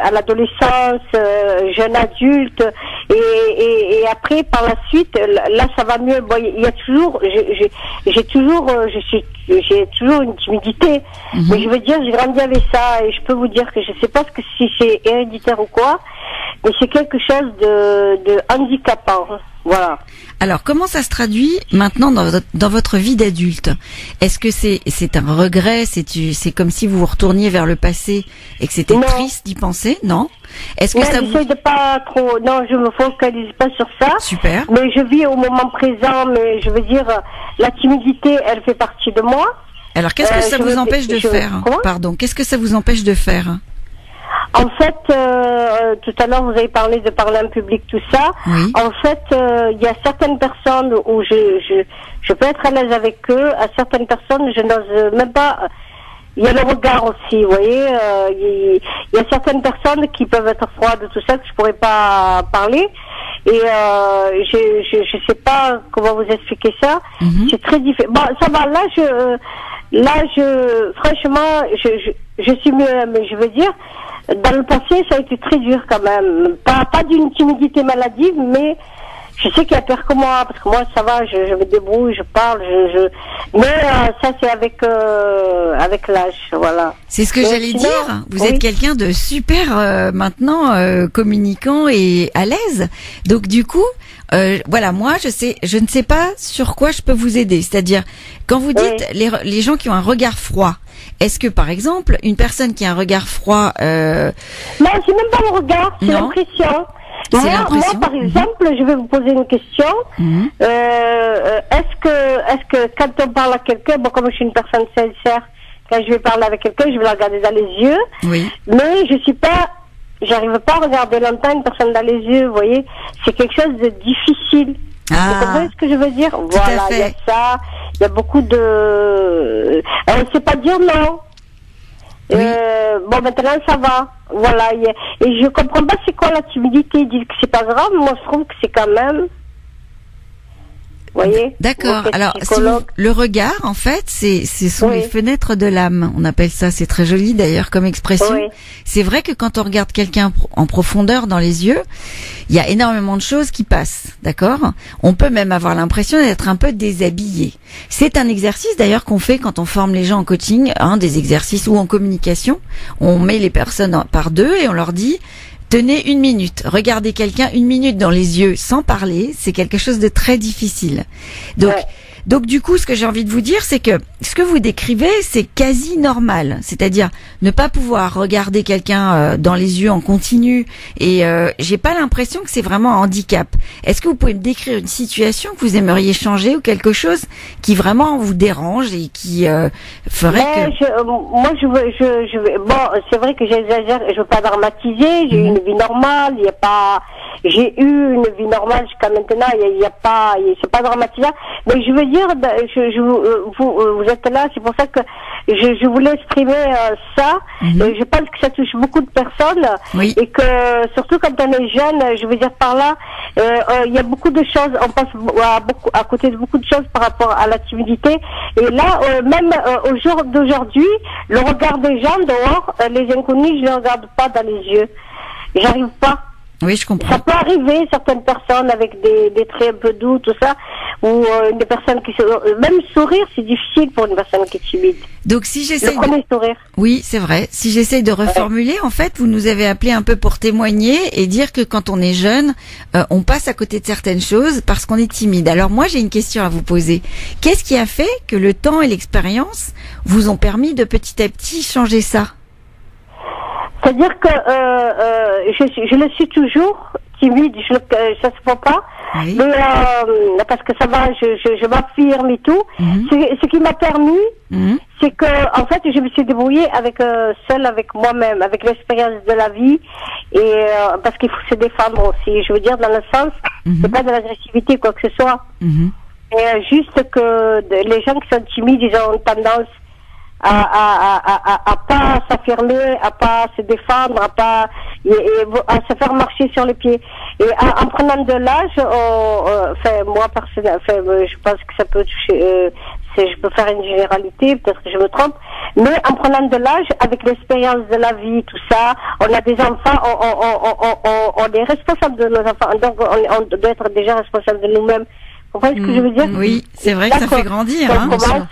à l'adolescence, jeune adulte, et après, par la suite, là, ça va mieux. Bon, il y a toujours, j'ai toujours une timidité, mais je veux dire, j'ai grandi avec ça, et je peux vous dire que je sais pas si c'est héréditaire ou quoi, mais c'est quelque chose de handicapant. Voilà. Alors, comment ça se traduit maintenant dans votre vie d'adulte? Est-ce que c'est un regret? C'est comme si vous vous retourniez vers le passé et que c'était triste d'y penser? Non. Est-ce que ça vous... j'essaie de pas trop. Non, je me focalise pas sur ça. Super. Mais je vis au moment présent. Mais je veux dire, la timidité, elle fait partie de moi. Alors, qu'est-ce que ça vous empêche de faire? Pardon. Qu'est-ce que ça vous empêche de faire? En fait, tout à l'heure, vous avez parlé de parler en public, tout ça. Oui. En fait, il y a certaines personnes où je peux être à l'aise avec eux. À certaines personnes, je n'ose même pas. Il y a le regard aussi, vous voyez. Il y a certaines personnes qui peuvent être froides, tout ça, que je pourrais pas parler. Et je sais pas comment vous expliquer ça. C'est très différent. Bon, ça va. Franchement, je suis mieux, mais je veux dire. Dans le passé, ça a été très dur quand même. Pas d'une timidité maladive, mais je sais qu'il y a pire que moi, parce que moi, ça va, je me débrouille, je parle, mais ça, c'est avec l'âge, voilà. C'est ce que j'allais dire. Vous êtes quelqu'un de super maintenant communicant et à l'aise. Donc du coup, voilà, moi, je ne sais pas sur quoi je peux vous aider. C'est-à-dire, quand vous dites les gens qui ont un regard froid, est-ce que, par exemple, une personne qui a un regard froid... Non, c'est même pas le regard, c'est l'impression. Moi, par exemple, je vais vous poser une question. Est-ce que quand on parle à quelqu'un, bon, comme je suis une personne sincère, quand je vais parler avec quelqu'un, je vais la regarder dans les yeux. Oui. Mais j'arrive pas à regarder longtemps une personne dans les yeux, vous voyez. C'est quelque chose de difficile. Vous comprenez ce que je veux dire? Voilà, il y a ça. Il y a beaucoup de... on ne sait pas dire non. Oui. Bon, maintenant, ça va. Voilà. Et je comprends pas c'est quoi la timidité. Ils disent que c'est pas grave. Moi, je trouve que c'est quand même... Vous voyez? D'accord. Alors, le regard, en fait, ce sont les fenêtres de l'âme. On appelle ça. C'est très joli, d'ailleurs, comme expression. Oui. C'est vrai que quand on regarde quelqu'un en profondeur dans les yeux, il y a énormément de choses qui passent. D'accord? On peut même avoir l'impression d'être un peu déshabillé. C'est un exercice, d'ailleurs, qu'on fait quand on forme les gens en coaching, des exercices ou en communication. On met les personnes par deux et on leur dit, tenez 1 minute, regardez quelqu'un 1 minute dans les yeux sans parler, c'est quelque chose de très difficile. Donc du coup, ce que j'ai envie de vous dire, c'est que ce que vous décrivez, c'est quasi normal. C'est-à-dire ne pas pouvoir regarder quelqu'un dans les yeux en continu. Et j'ai pas l'impression que c'est vraiment un handicap. Est-ce que vous pouvez me décrire une situation que vous aimeriez changer ou quelque chose qui vraiment vous dérange et qui ferait que... Bon, c'est vrai que j'exagère. Je veux pas dramatiser. J'ai eu une vie normale. J'ai eu une vie normale jusqu'à maintenant. C'est pas dramatisant. Mais je veux dire, vous êtes là, c'est pour ça que je voulais exprimer ça. Je pense que ça touche beaucoup de personnes et que surtout quand on est jeune, je veux dire par là, il y a beaucoup de choses, on passe à côté de beaucoup de choses par rapport à la timidité. Et là, même au jour d'aujourd'hui, le regard des gens dehors, les inconnus, je ne les regarde pas dans les yeux. J'arrive pas. Oui, je comprends. Ça peut arriver, certaines personnes avec des traits un peu doux, tout ça. ou une personne qui même sourire, c'est difficile pour une personne qui est timide. Donc si j'essaie le premier sourire. Oui, c'est vrai. Si j'essaye de reformuler, en fait, vous nous avez appelé un peu pour témoigner et dire que quand on est jeune, on passe à côté de certaines choses parce qu'on est timide. Alors moi, j'ai une question à vous poser. Qu'est-ce qui a fait que le temps et l'expérience vous ont permis de petit à petit changer ça? C'est-à-dire que je le suis toujours timide, ça se voit pas, oui. Mais parce que ça va, je m'affirme et tout. Ce qui m'a permis, c'est que en fait, je me suis débrouillée seule avec moi-même, avec l'expérience de la vie, et parce qu'il faut se défendre aussi. Je veux dire, dans le sens, c'est pas de l'agressivité quoi que ce soit, et juste que les gens qui sont timides, ils ont tendance à pas s'affirmer, à pas se défendre, à se faire marcher sur les pieds. Et en prenant de l'âge, moi personnellement, je pense que ça peut toucher, je peux faire une généralité, peut-être que je me trompe, mais en prenant de l'âge, avec l'expérience de la vie, tout ça, on a des enfants, on est responsable de nos enfants, donc on doit être déjà responsable de nous-mêmes. Vous comprenez ce que je veux dire? Oui, c'est vrai que ça fait grandir. On commence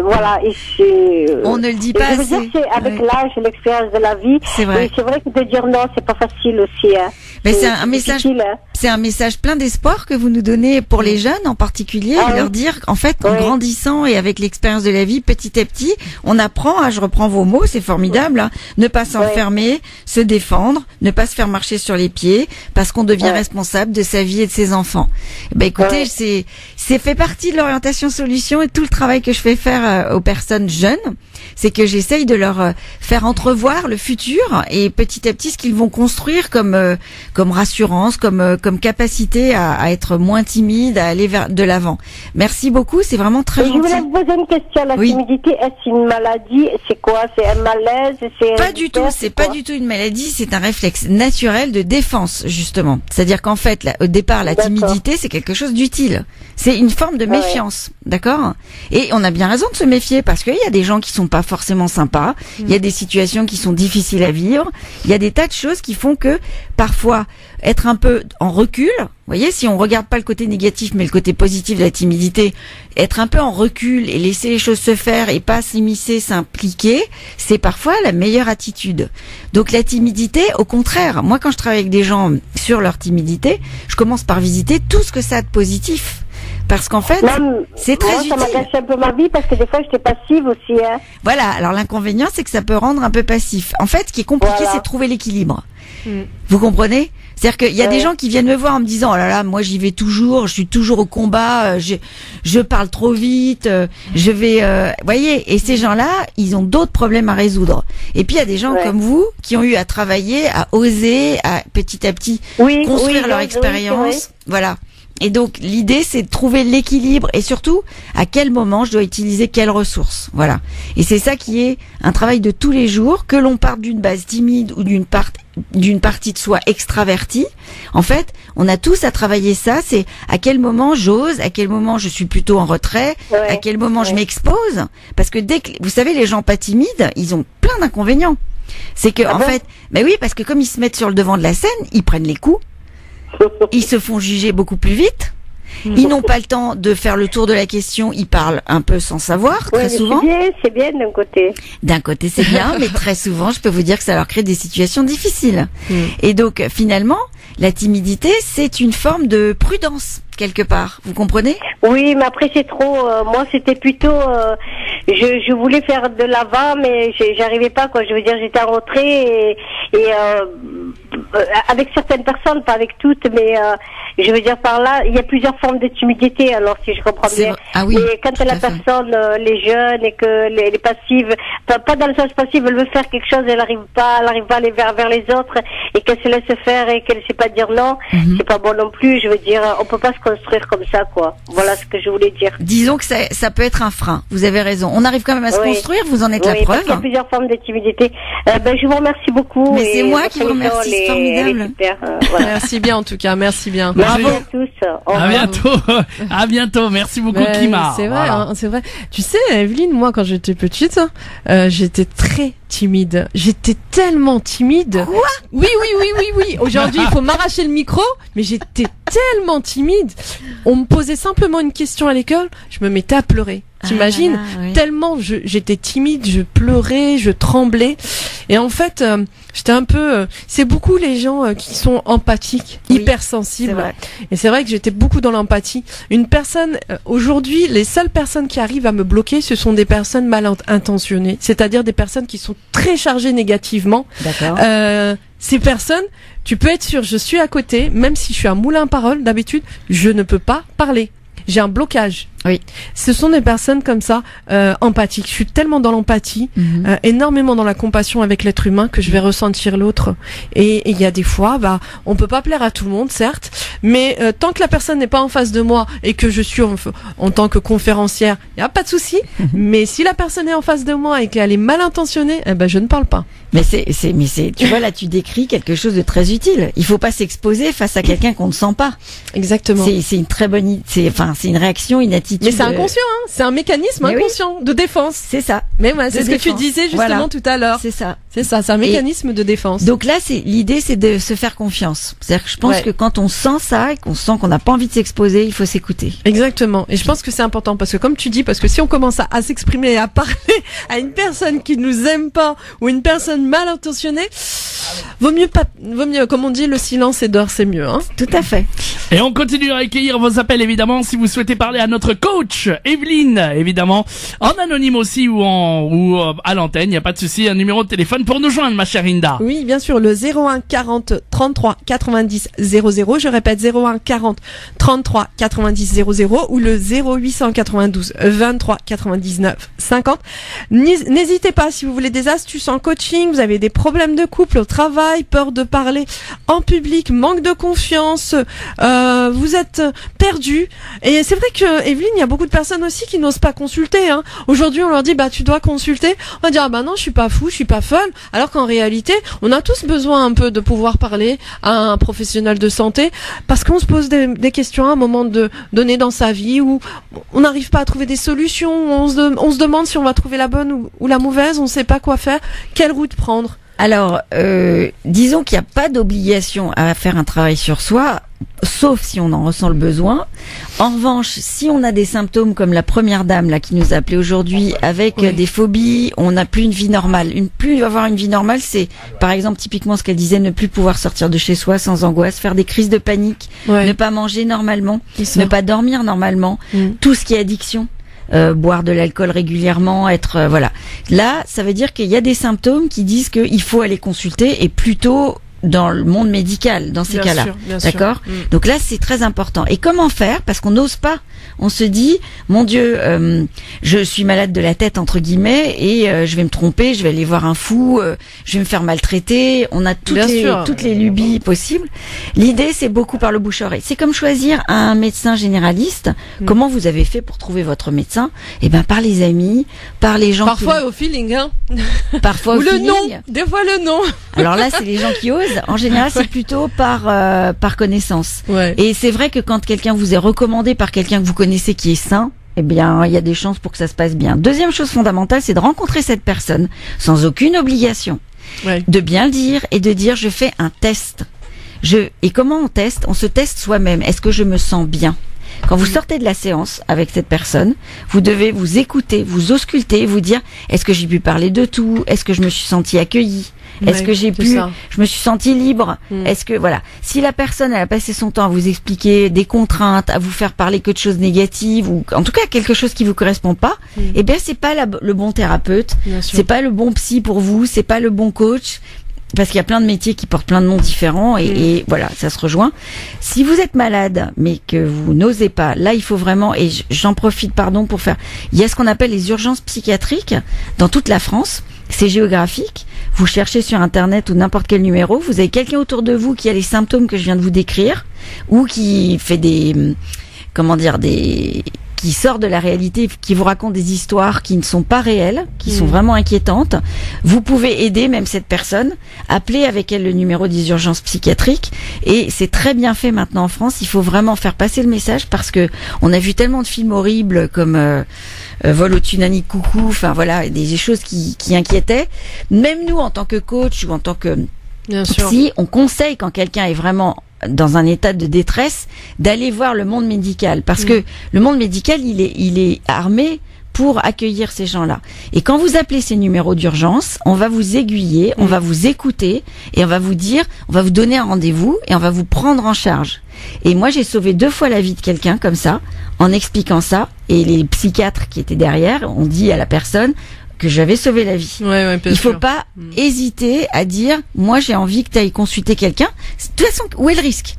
voilà, et on ne le dit pas assez. Je veux dire, c'est avec l'âge et l'expérience de la vie. C'est vrai. Et c'est vrai que de dire non, c'est pas facile aussi. Hein. Mais c'est un message. C'est un message plein d'espoir que vous nous donnez pour les jeunes en particulier, de leur dire qu'en fait, en grandissant et avec l'expérience de la vie, petit à petit, on apprend, je reprends vos mots, c'est formidable, hein, ne pas s'enfermer, se défendre, ne pas se faire marcher sur les pieds, parce qu'on devient responsable de sa vie et de ses enfants. Ben écoutez, c'est fait partie de l'orientation solution et tout le travail que je fais faire aux personnes jeunes, c'est que j'essaye de leur faire entrevoir le futur et petit à petit ce qu'ils vont construire comme rassurance, comme capacité à être moins timide, à aller vers de l'avant. Merci beaucoup, c'est vraiment très gentil. Je voulais vous poser une question. La timidité, est-ce une maladie? C'est quoi? C'est un malaise? Pas du tout. C'est pas du tout une maladie. C'est un réflexe naturel de défense, justement. C'est-à-dire qu'en fait, au départ, la timidité, c'est quelque chose d'utile. C'est une forme de méfiance, d'accord? Et on a bien raison de se méfier parce qu'il y a des gens qui sont pas forcément sympas. Il y a des situations qui sont difficiles à vivre. Il y a des tas de choses qui font que parfois être un peu en recul, vous voyez, si on regarde pas le côté négatif mais le côté positif de la timidité, être un peu en recul et laisser les choses se faire et pas s'immiscer, s'impliquer, c'est parfois la meilleure attitude. Donc la timidité, au contraire, moi quand je travaille avec des gens sur leur timidité, je commence par visiter tout ce que ça a de positif. Parce qu'en fait, c'est très utile. Ça m'a gâché un peu ma vie parce que des fois j'étais passive aussi. Hein. Voilà, alors l'inconvénient c'est que ça peut rendre un peu passif. En fait, ce qui est compliqué, c'est de trouver l'équilibre. Vous comprenez? C'est-à-dire qu'il y a des gens qui viennent me voir en me disant, oh là là, moi j'y vais toujours, je suis toujours au combat, je parle trop vite, je vais, voyez, et ces gens-là, ils ont d'autres problèmes à résoudre. Et puis il y a des gens comme vous qui ont eu à travailler, à oser, à petit à petit construire leur expérience. Voilà. Et donc l'idée c'est de trouver l'équilibre et surtout à quel moment je dois utiliser quelles ressources. Voilà. Et c'est ça qui est un travail de tous les jours, que l'on parte d'une base timide ou d'une partie de soi extravertie. En fait, on a tous à travailler ça, c'est à quel moment j'ose, à quel moment je suis plutôt en retrait, à quel moment je m'expose, parce que vous savez, les gens pas timides, ils ont plein d'inconvénients. C'est que en fait, ben oui, parce que comme ils se mettent sur le devant de la scène, ils prennent les coups. Ils se font juger beaucoup plus vite. Ils n'ont pas le temps de faire le tour de la question. Ils parlent un peu sans savoir, très souvent. C'est bien d'un côté. D'un côté, c'est bien, mais très souvent, je peux vous dire que ça leur crée des situations difficiles. Et donc, finalement, la timidité, c'est une forme de prudence, quelque part. Vous comprenez? Oui, mais après, c'est trop. Moi, c'était plutôt... je voulais faire de l'avant, mais j'arrivais pas, quoi. Je veux dire, j'étais en retrait et avec certaines personnes, pas avec toutes, mais je veux dire par là, il y a plusieurs formes de timidité, alors si je comprends bien. Ah oui, mais quand la personne, les jeunes et que les passives, pas dans le sens passif, elle veut faire quelque chose, elle n'arrive pas à aller vers les autres et qu'elle se laisse faire et qu'elle ne sait pas dire non, c'est pas bon non plus. Je veux dire, on peut pas se construire comme ça, quoi. Voilà ce que je voulais dire. Disons que ça peut être un frein. Vous avez raison. On arrive quand même à se construire. Vous en êtes la preuve. Parce qu'il y a plusieurs formes de timidité. Je vous remercie beaucoup. Mais c'est moi qui vous remercie. C'est formidable. Voilà. Merci bien en tout cas. Merci bien. Bravo à tous. À bientôt. À bientôt. Merci beaucoup, Kima. C'est vrai. Voilà. C'est vrai. Tu sais, Evelyne, moi quand j'étais petite, j'étais très timide. J'étais tellement timide. Quoi? Oui. Aujourd'hui, il faut m'arracher le micro, mais j'étais tellement timide. On me posait simplement une question à l'école, je me mettais à pleurer. T'imagines? Oui. Tellement j'étais timide, je pleurais, je tremblais. Et en fait, j'étais un peu... c'est beaucoup les gens qui sont empathiques, hypersensibles. C'est vrai. Et c'est vrai que j'étais beaucoup dans l'empathie. Une personne... aujourd'hui, les seules personnes qui arrivent à me bloquer, ce sont des personnes mal intentionnées. C'est-à-dire des personnes qui sont très chargées négativement. D'accord. Ces personnes, tu peux être sûr, je suis à côté, même si je suis un moulin à parole, d'habitude, je ne peux pas parler. J'ai un blocage. Oui. Ce sont des personnes comme ça, empathiques. Je suis tellement dans l'empathie, énormément dans la compassion avec l'être humain que je vais ressentir l'autre. Et il y a des fois, on peut pas plaire à tout le monde, certes, mais tant que la personne n'est pas en face de moi et que je suis en tant que conférencière, il y a pas de souci. Mais si la personne est en face de moi et qu'elle est mal intentionnée, je ne parle pas. Mais tu vois, là, tu décris quelque chose de très utile. Il faut pas s'exposer face à quelqu'un qu'on ne sent pas. Exactement. C'est une très bonne, c'est une réaction, une attitude. Mais c'est inconscient, hein. C'est un mécanisme inconscient de défense. C'est ça. Mais ouais, c'est ce que tu disais justement tout à l'heure. C'est ça. C'est ça, c'est un mécanisme de défense. Donc là, l'idée, c'est de se faire confiance. C'est-à-dire que je pense que quand on sent ça et qu'on sent qu'on n'a pas envie de s'exposer, il faut s'écouter. Exactement. Et je pense que c'est important parce que comme tu dis, parce que si on commence à s'exprimer et à parler à une personne qui nous aime pas ou une personne mal intentionnée, vaut mieux, comme on dit, le silence et d'or, c'est mieux, hein. Tout à fait. Et on continue à accueillir vos appels, évidemment, si vous souhaitez parler à notre coach, Evelyne, évidemment, en anonyme aussi ou à l'antenne, il n'y a pas de souci, un numéro de téléphone pour nous joindre, ma chère Inda. Oui, bien sûr, le 01 40 33 90 00, je répète 01 40 33 90 00 ou le 0892 23 99 50. N'hésitez pas si vous voulez des astuces en coaching, vous avez des problèmes de couple au travail, peur de parler en public, manque de confiance, vous êtes perdu. Et c'est vrai que, Evelyne, il y a beaucoup de personnes aussi qui n'osent pas consulter, hein. Aujourd'hui, on leur dit, tu dois consulter. On va dire, non, je suis pas fou, je suis pas folle. Alors qu'en réalité, on a tous besoin un peu de pouvoir parler à un professionnel de santé parce qu'on se pose des questions à un moment donné dans sa vie où on n'arrive pas à trouver des solutions, où on se demande si on va trouver la bonne ou la mauvaise, on sait pas quoi faire, quelle route prendre. Alors, disons qu'il n'y a pas d'obligation à faire un travail sur soi, sauf si on en ressent le besoin. En revanche, si on a des symptômes comme la première dame là qui nous a appelé aujourd'hui avec des phobies, on n'a plus une vie normale. Plus avoir une vie normale, c'est par exemple typiquement ce qu'elle disait, ne plus pouvoir sortir de chez soi sans angoisse, faire des crises de panique, ne pas manger normalement, ne pas dormir normalement, tout ce qui est addiction. Boire de l'alcool régulièrement, voilà. Là, ça veut dire qu'il y a des symptômes qui disent qu'il faut aller consulter et plutôt dans le monde médical, dans ces cas-là. D'accord ? Donc là, c'est très important. Et comment faire ? Parce qu'on n'ose pas. On se dit, mon Dieu, je suis malade de la tête, entre guillemets, et je vais me tromper, je vais aller voir un fou, je vais me faire maltraiter. On a toutes les lubies possibles. L'idée, c'est beaucoup par le bouche-oreille. C'est comme choisir un médecin généraliste. Comment vous avez fait pour trouver votre médecin ? Eh ben, par les amis, par les gens. Parfois au feeling, hein. Parfois ou au feeling. Le nom. Des fois le nom. Alors là, c'est les gens qui osent. En général, c'est plutôt par connaissance. Ouais. Et c'est vrai que quand quelqu'un vous est recommandé par quelqu'un que vous connaissez qui est sain, eh bien, il y a des chances pour que ça se passe bien. Deuxième chose fondamentale, c'est de rencontrer cette personne sans aucune obligation. Ouais. De bien le dire et de dire, je fais un test. Et comment on teste ? On se teste soi-même. Est-ce que je me sens bien ? Quand vous sortez de la séance avec cette personne, vous devez vous écouter, vous ausculter, vous dire, est-ce que j'ai pu parler de tout ? Est-ce que je me suis sentie accueillie ? Est-ce que je me suis sentie libre ? Est-ce que, voilà. Si la personne, elle a passé son temps à vous expliquer des contraintes, à vous faire parler que de choses négatives, ou en tout cas quelque chose qui vous correspond pas, eh bien, c'est pas le bon thérapeute, c'est pas le bon psy pour vous, c'est pas le bon coach. Parce qu'il y a plein de métiers qui portent plein de noms différents et voilà, ça se rejoint. Si vous êtes malade, mais que vous n'osez pas, là, il faut vraiment, et j'en profite, pour faire, il y a ce qu'on appelle les urgences psychiatriques dans toute la France. C'est géographique. Vous cherchez sur Internet ou n'importe quel numéro, vous avez quelqu'un autour de vous qui a les symptômes que je viens de vous décrire ou qui fait qui sort de la réalité, qui vous raconte des histoires qui ne sont pas réelles, qui sont vraiment inquiétantes. Vous pouvez aider même cette personne, appeler avec elle le numéro des urgences psychiatriques, et c'est très bien fait maintenant en France. Il faut vraiment faire passer le message parce que on a vu tellement de films horribles comme Vol au-dessus d'un nid de coucou, enfin voilà, des choses qui inquiétaient. Même nous, en tant que coach ou en tant que psy, on conseille quand quelqu'un est vraiment dans un état de détresse, d'aller voir le monde médical. Parce que le monde médical, il est armé pour accueillir ces gens-là. Et quand vous appelez ces numéros d'urgence, on va vous aiguiller, on va vous écouter et on va vous dire, on va vous donner un rendez-vous et on va vous prendre en charge. Et moi, j'ai sauvé 2 fois la vie de quelqu'un comme ça, en expliquant ça. Et les psychiatres qui étaient derrière ont dit à la personne que j'avais sauvé la vie. Il faut pas hésiter à dire, moi j'ai envie que tu ailles consulter quelqu'un. De toute façon, où est le risque ?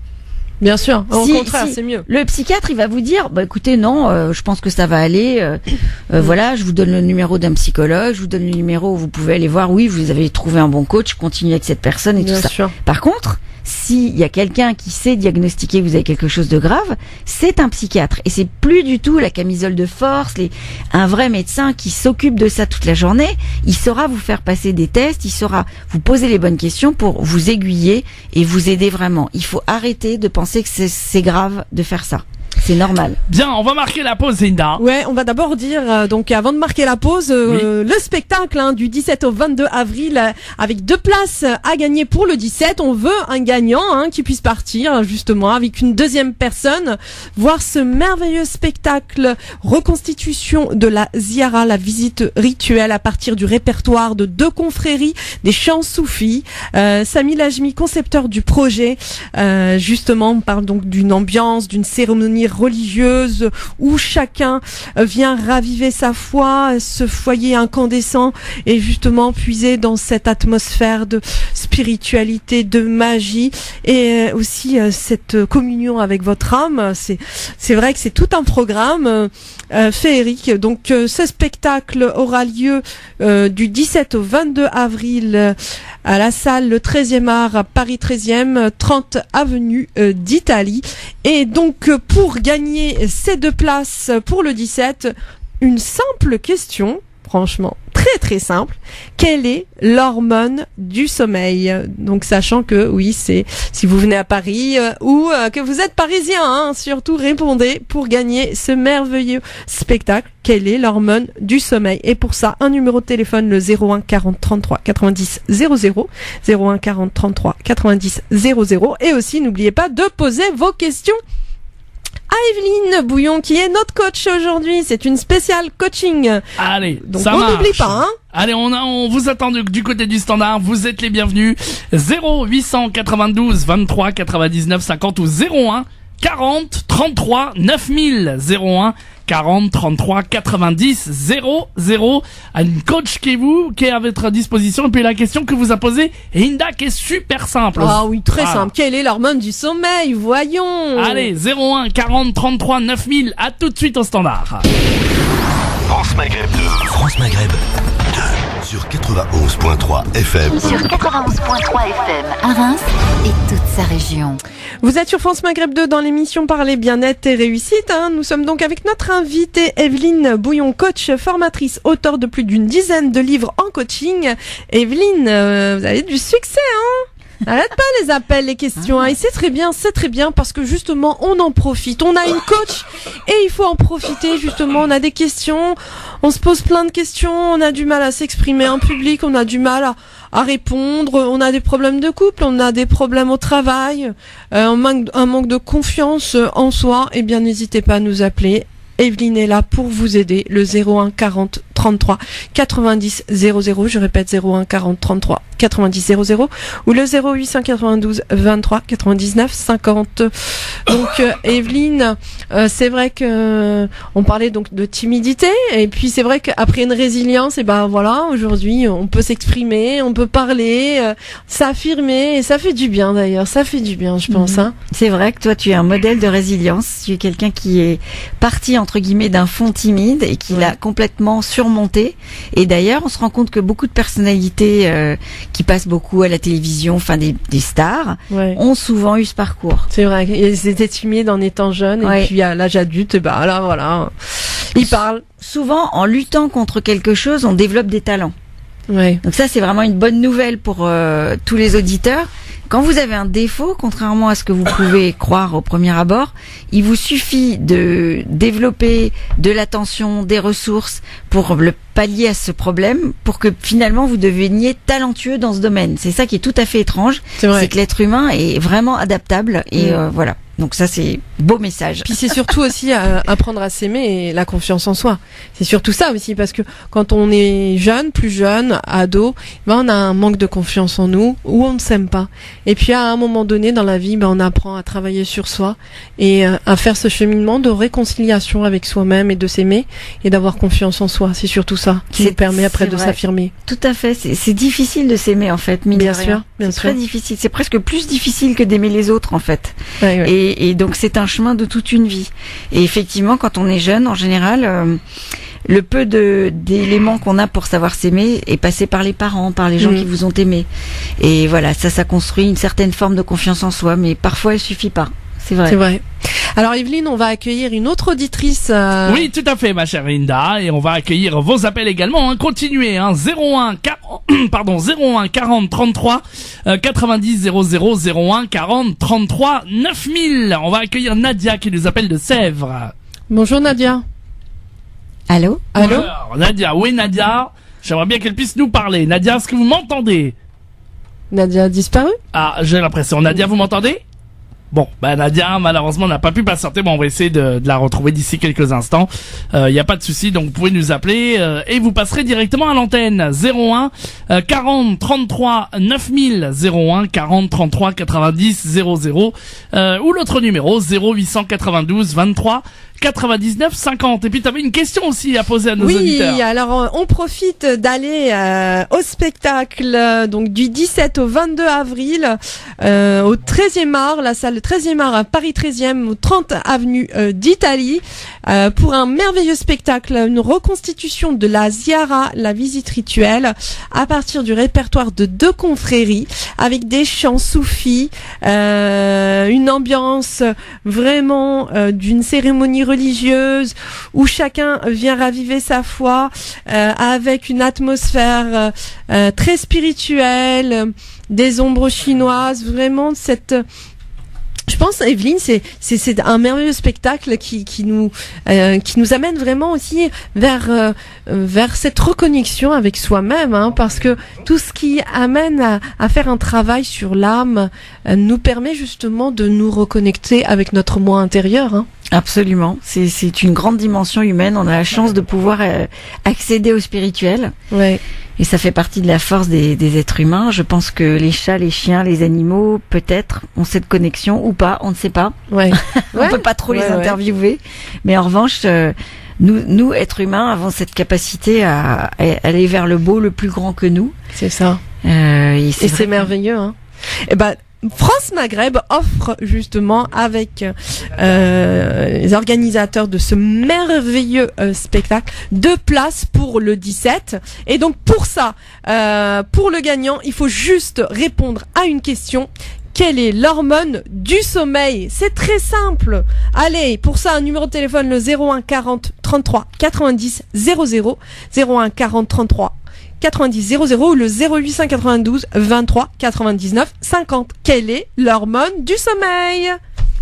Bien sûr, au contraire, c'est mieux. Le psychiatre, il va vous dire, écoutez, non, je pense que ça va aller. Voilà, je vous donne le numéro d'un psychologue, je vous donne le numéro où vous pouvez aller voir. Oui, vous avez trouvé un bon coach, continuez avec cette personne et tout ça. Sûr. Par contre, s'il y a quelqu'un qui sait diagnostiquer que vous avez quelque chose de grave, c'est un psychiatre. Et c'est plus du tout la camisole de force, un vrai médecin qui s'occupe de ça toute la journée. Il saura vous faire passer des tests, il saura vous poser les bonnes questions pour vous aiguiller et vous aider vraiment. Il faut arrêter de penser que c'est grave de faire ça. C'est normal. Bien, on va marquer la pause, Linda. Ouais, on va d'abord dire, donc avant de marquer la pause, le spectacle du 17 au 22 avril, avec 2 places à gagner pour le 17. On veut un gagnant qui puisse partir justement avec une deuxième personne, voir ce merveilleux spectacle reconstitution de la Ziara, la visite rituelle à partir du répertoire de 2 confréries, des chants soufis. Sami Lajmi, concepteur du projet, justement, parle donc d'une ambiance, d'une cérémonie religieuse où chacun vient raviver sa foi, ce foyer incandescent et justement puiser dans cette atmosphère de spiritualité, de magie et aussi cette communion avec votre âme. C'est vrai que c'est tout un programme féerique. Donc ce spectacle aura lieu du 17 au 22 avril à la salle Le 13e art à Paris 13e, 30 avenue d'Italie. Et donc pour gagner ces 2 places pour le 17, une simple question, franchement très très simple, quelle est l'hormone du sommeil? Donc sachant que oui, c'est si vous venez à Paris ou que vous êtes parisien, surtout répondez pour gagner ce merveilleux spectacle. Quelle est l'hormone du sommeil? Et pour ça, un numéro de téléphone, le 01 40 33 90 00, 01 40 33 90 00. Et aussi, n'oubliez pas de poser vos questions à Evelyne Bouillon, qui est notre coach aujourd'hui. C'est une spéciale coaching. Allez, donc ça on marche. n'oublie pas. Allez, on vous attend du côté du standard. Vous êtes les bienvenus. 0892 23 99 50 ou 01 40 33 9000. 01 40 33 90 00. Une coach qui est à votre disposition. Et puis la question que vous a posée Linda, qui est super simple. Ah oui, très simple. Quelle est l'hormone du sommeil? Voyons. Allez, 01 40 33 9000. À tout de suite au standard. France Maghreb 2. France Maghreb 2. Sur 91.3 FM. Sur 91.3 FM à Reims et toute sa région. Vous êtes sur France Maghreb 2 dans l'émission Parler Bien-être et Réussite. Nous sommes donc avec notre invitée Evelyne Bouillon, coach, formatrice, auteure de plus d'une dizaine de livres en coaching. Evelyne, vous avez du succès, Arrête pas les appels, les questions, et c'est très bien parce que justement on en profite, on a une coach et il faut en profiter justement, on a des questions, on se pose plein de questions, on a du mal à s'exprimer en public, on a du mal à répondre, on a des problèmes de couple, on a des problèmes au travail, un manque de confiance en soi, et bien n'hésitez pas à nous appeler. Evelyne est là pour vous aider, le 01 40 33 90 00, je répète 01 40 33 90 00 ou le 0892 23 99 50. Donc Evelyne, c'est vrai que on parlait donc de timidité et puis c'est vrai qu'après une résilience, et ben voilà, aujourd'hui on peut s'exprimer, on peut parler, s'affirmer et ça fait du bien d'ailleurs, ça fait du bien je pense. C'est vrai que toi tu es un modèle de résilience, tu es quelqu'un qui est parti entre guillemets d'un fond timide et qui l'a complètement surmonté. Et d'ailleurs, on se rend compte que beaucoup de personnalités qui passent beaucoup à la télévision, enfin des stars, ont souvent eu ce parcours. C'est vrai, ils étaient timides en étant jeunes et puis à l'âge adulte, et ben là voilà, ils parlent. Souvent, en luttant contre quelque chose, on développe des talents. Ouais. Donc ça, c'est vraiment une bonne nouvelle pour tous les auditeurs. Quand vous avez un défaut, contrairement à ce que vous pouvez croire au premier abord, il vous suffit de développer de l'attention, des ressources pour le pallier à ce problème, pour que finalement vous deveniez talentueux dans ce domaine. C'est ça qui est tout à fait étrange, c'est que l'être humain est vraiment adaptable et voilà. Donc ça, c'est beau message. Puis c'est surtout aussi apprendre à s'aimer et la confiance en soi. C'est surtout ça aussi, parce que quand on est jeune, plus jeune, ado, on a un manque de confiance en nous ou on ne s'aime pas. Et puis à un moment donné dans la vie, on apprend à travailler sur soi et à faire ce cheminement de réconciliation avec soi-même et de s'aimer et d'avoir confiance en soi. C'est surtout ça qui nous permet après de s'affirmer. Tout à fait. C'est difficile de s'aimer en fait, mine de rien. C'est très difficile. C'est presque plus difficile que d'aimer les autres en fait. Ouais. Et donc c'est un chemin de toute une vie. Et effectivement, quand on est jeune, en général, le peu d'éléments qu'on a pour savoir s'aimer est passé par les parents, par les gens qui vous ont aimé. Et voilà, ça construit une certaine forme de confiance en soi, mais parfois elle suffit pas. C'est vrai. C'est vrai. Alors Evelyne, on va accueillir une autre auditrice. Oui, tout à fait, ma chère Linda, et on va accueillir vos appels également. Continuez, 01 40 33 90 00 01 40 33 9000. On va accueillir Nadia qui nous appelle de Sèvres. Bonjour Nadia. Allô. Alors, Nadia, oui Nadia. J'aimerais bien qu'elle puisse nous parler. Nadia, est-ce que vous m'entendez? Nadia a disparu? Ah, j'ai l'impression. Nadia, vous m'entendez? Bon, Nadia, malheureusement, n'a pas pu patienter, mais on va essayer de la retrouver d'ici quelques instants. Y a pas de souci, donc vous pouvez nous appeler et vous passerez directement à l'antenne 01 40 33 9000 01 40 33 90 00 ou l'autre numéro 0892 23 99 50. Et puis t'avais une question aussi à poser à nos auditeurs. Oui, alors on profite d'aller au spectacle donc du 17 au 22 avril au 13e art, la salle 13e art à Paris 13e au 30 avenue d'Italie pour un merveilleux spectacle, une reconstitution de la ziara, la visite rituelle à partir du répertoire de 2 confréries avec des chants soufis, une ambiance vraiment d'une cérémonie religieuse où chacun vient raviver sa foi avec une atmosphère très spirituelle, des ombres chinoises, vraiment cette... Je pense, Evelyne, c'est un merveilleux spectacle qui nous amène vraiment aussi vers cette reconnexion avec soi-même, parce que tout ce qui amène à faire un travail sur l'âme nous permet justement de nous reconnecter avec notre moi intérieur. Absolument, c'est une grande dimension humaine. On a la chance de pouvoir accéder au spirituel. Ouais. Et ça fait partie de la force des êtres humains. Je pense que les chats, les chiens, les animaux, peut-être, ont cette connexion ou pas, on ne sait pas. Ouais. On peut pas trop les interviewer. Mais en revanche, nous, êtres humains, avons cette capacité à aller vers le beau, le plus grand que nous. C'est ça. Et c'est merveilleux. Et France Maghreb offre justement avec les organisateurs de ce merveilleux spectacle 2 places pour le 17. Et donc pour ça, pour le gagnant, il faut juste répondre à une question. Quelle est l'hormone du sommeil? C'est très simple. Allez, pour ça, un numéro de téléphone, le 01 40 33 90 00 01 40 33 90 00 ou le 0892 23 99 50. Quelle est l'hormone du sommeil?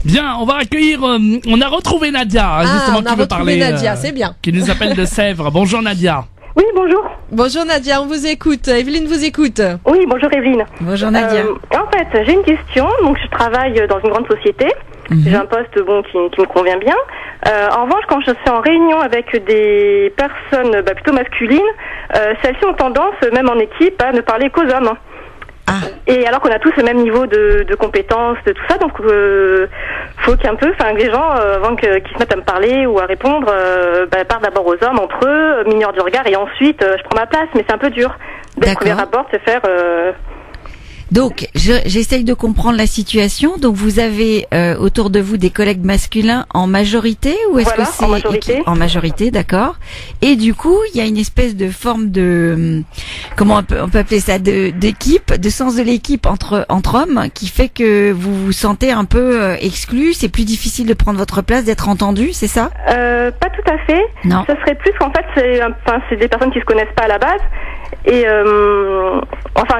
Bien, on va accueillir. On a retrouvé Nadia, justement, qui veut parler. Nadia, c'est bien. Qui nous appelle de Sèvres. Bonjour Nadia. Oui, bonjour. Bonjour Nadia, on vous écoute. Evelyne vous écoute. Oui, bonjour Evelyne. Bonjour Nadia. En fait, j'ai une question. Donc, je travaille dans une grande société. J'ai un poste qui me convient bien. En revanche, quand je suis en réunion avec des personnes plutôt masculines, celles-ci ont tendance, même en équipe, à ne parler qu'aux hommes. Ah. Et alors qu'on a tous le même niveau de compétences, de tout ça, donc faut qu'un peu, les gens, avant qu'ils se mettent à me parler ou à répondre, parlent d'abord aux hommes entre eux, m'ignorent du regard, et ensuite je prends ma place, mais c'est un peu dur. Dès le premier rapport, c'est faire... Donc, j'essaye de comprendre la situation. Donc, vous avez autour de vous des collègues masculins en majorité, ou est-ce que c'est en majorité, d'accord. Et du coup, il y a une espèce de forme de comment on peut appeler ça, d'équipe, de sens de l'équipe entre hommes, qui fait que vous vous sentez un peu exclu. C'est plus difficile de prendre votre place, d'être entendu, c'est ça? Pas tout à fait. Non. Ça serait plus qu'en fait, c'est des personnes qui se connaissent pas à la base. Et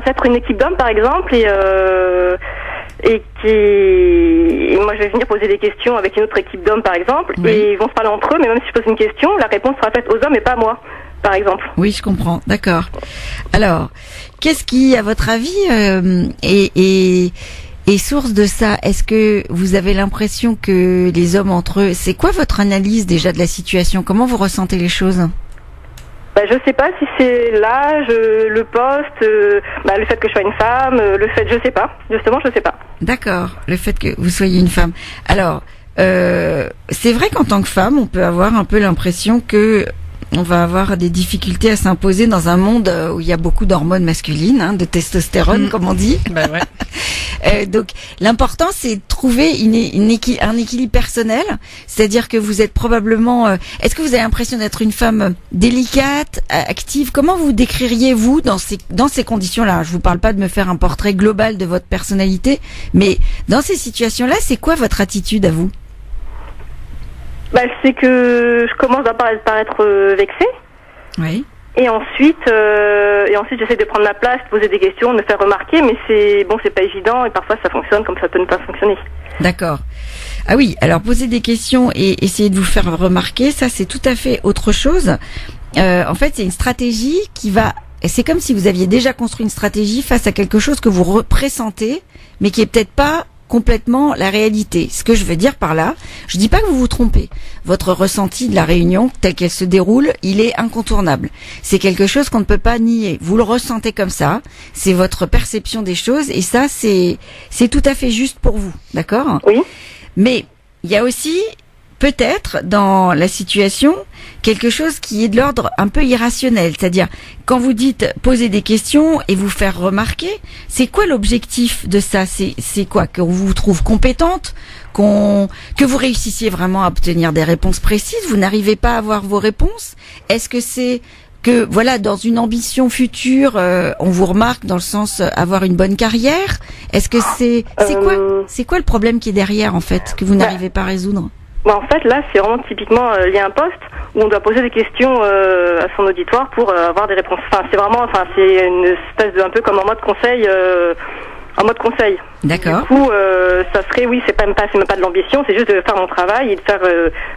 c'est être une équipe d'hommes par exemple, et et moi je vais venir poser des questions avec une autre équipe d'hommes par exemple, et ils vont se parler entre eux, mais même si je pose une question, la réponse sera faite aux hommes et pas à moi, par exemple. Oui, je comprends, d'accord. Alors, qu'est-ce qui, à votre avis, est source de ça? Est-ce que vous avez l'impression que les hommes entre eux, c'est quoi votre analyse déjà de la situation? Comment vous ressentez les choses? Je sais pas si c'est l'âge, le poste, le fait que je sois une femme, je sais pas. Justement, je sais pas. D'accord, le fait que vous soyez une femme. Alors, c'est vrai qu'en tant que femme, on peut avoir un peu l'impression que on va avoir des difficultés à s'imposer dans un monde où il y a beaucoup d'hormones masculines, de testostérone, comme on dit. Ben ouais. Donc, l'important, c'est de trouver un équilibre personnel. C'est-à-dire que vous êtes probablement... est-ce que vous avez l'impression d'être une femme délicate, active? Comment vous décririez-vous dans ces conditions-là? Je vous parle pas de me faire un portrait global de votre personnalité, mais dans ces situations-là, c'est quoi votre attitude à vous? C'est que je commence à paraître vexée. Oui. Et ensuite j'essaie de prendre ma place, de poser des questions, de me faire remarquer, mais c'est pas évident et parfois ça fonctionne comme ça peut ne pas fonctionner. D'accord. Ah oui, alors poser des questions et essayer de vous faire remarquer, ça c'est tout à fait autre chose. En fait, c'est une stratégie c'est comme si vous aviez déjà construit une stratégie face à quelque chose que vous pressentez, mais qui est peut-être pas complètement la réalité. Ce que je veux dire par là, je dis pas que vous vous trompez. Votre ressenti de la réunion, telle qu'elle se déroule, il est incontournable. C'est quelque chose qu'on ne peut pas nier. Vous le ressentez comme ça. C'est votre perception des choses et ça, c'est tout à fait juste pour vous. D'accord? Oui. Mais il y a aussi, peut-être, dans la situation, quelque chose qui est de l'ordre un peu irrationnel. C'est-à-dire, quand vous dites poser des questions et vous faire remarquer, c'est quoi l'objectif de ça? C'est quoi? Que vous vous trouve compétente? Que vous réussissiez vraiment à obtenir des réponses précises? Vous n'arrivez pas à avoir vos réponses? Est-ce que c'est que, voilà, dans une ambition future, on vous remarque dans le sens avoir une bonne carrière? Est-ce que c'est quoi le problème qui est derrière, en fait, que vous n'arrivez pas à résoudre? En fait, là, c'est vraiment typiquement lié à un poste où on doit poser des questions à son auditoire pour avoir des réponses. C'est une espèce de un peu comme en mode conseil. D'accord. Du coup, ça serait, oui, c'est même pas de l'ambition, c'est juste de faire mon travail et de faire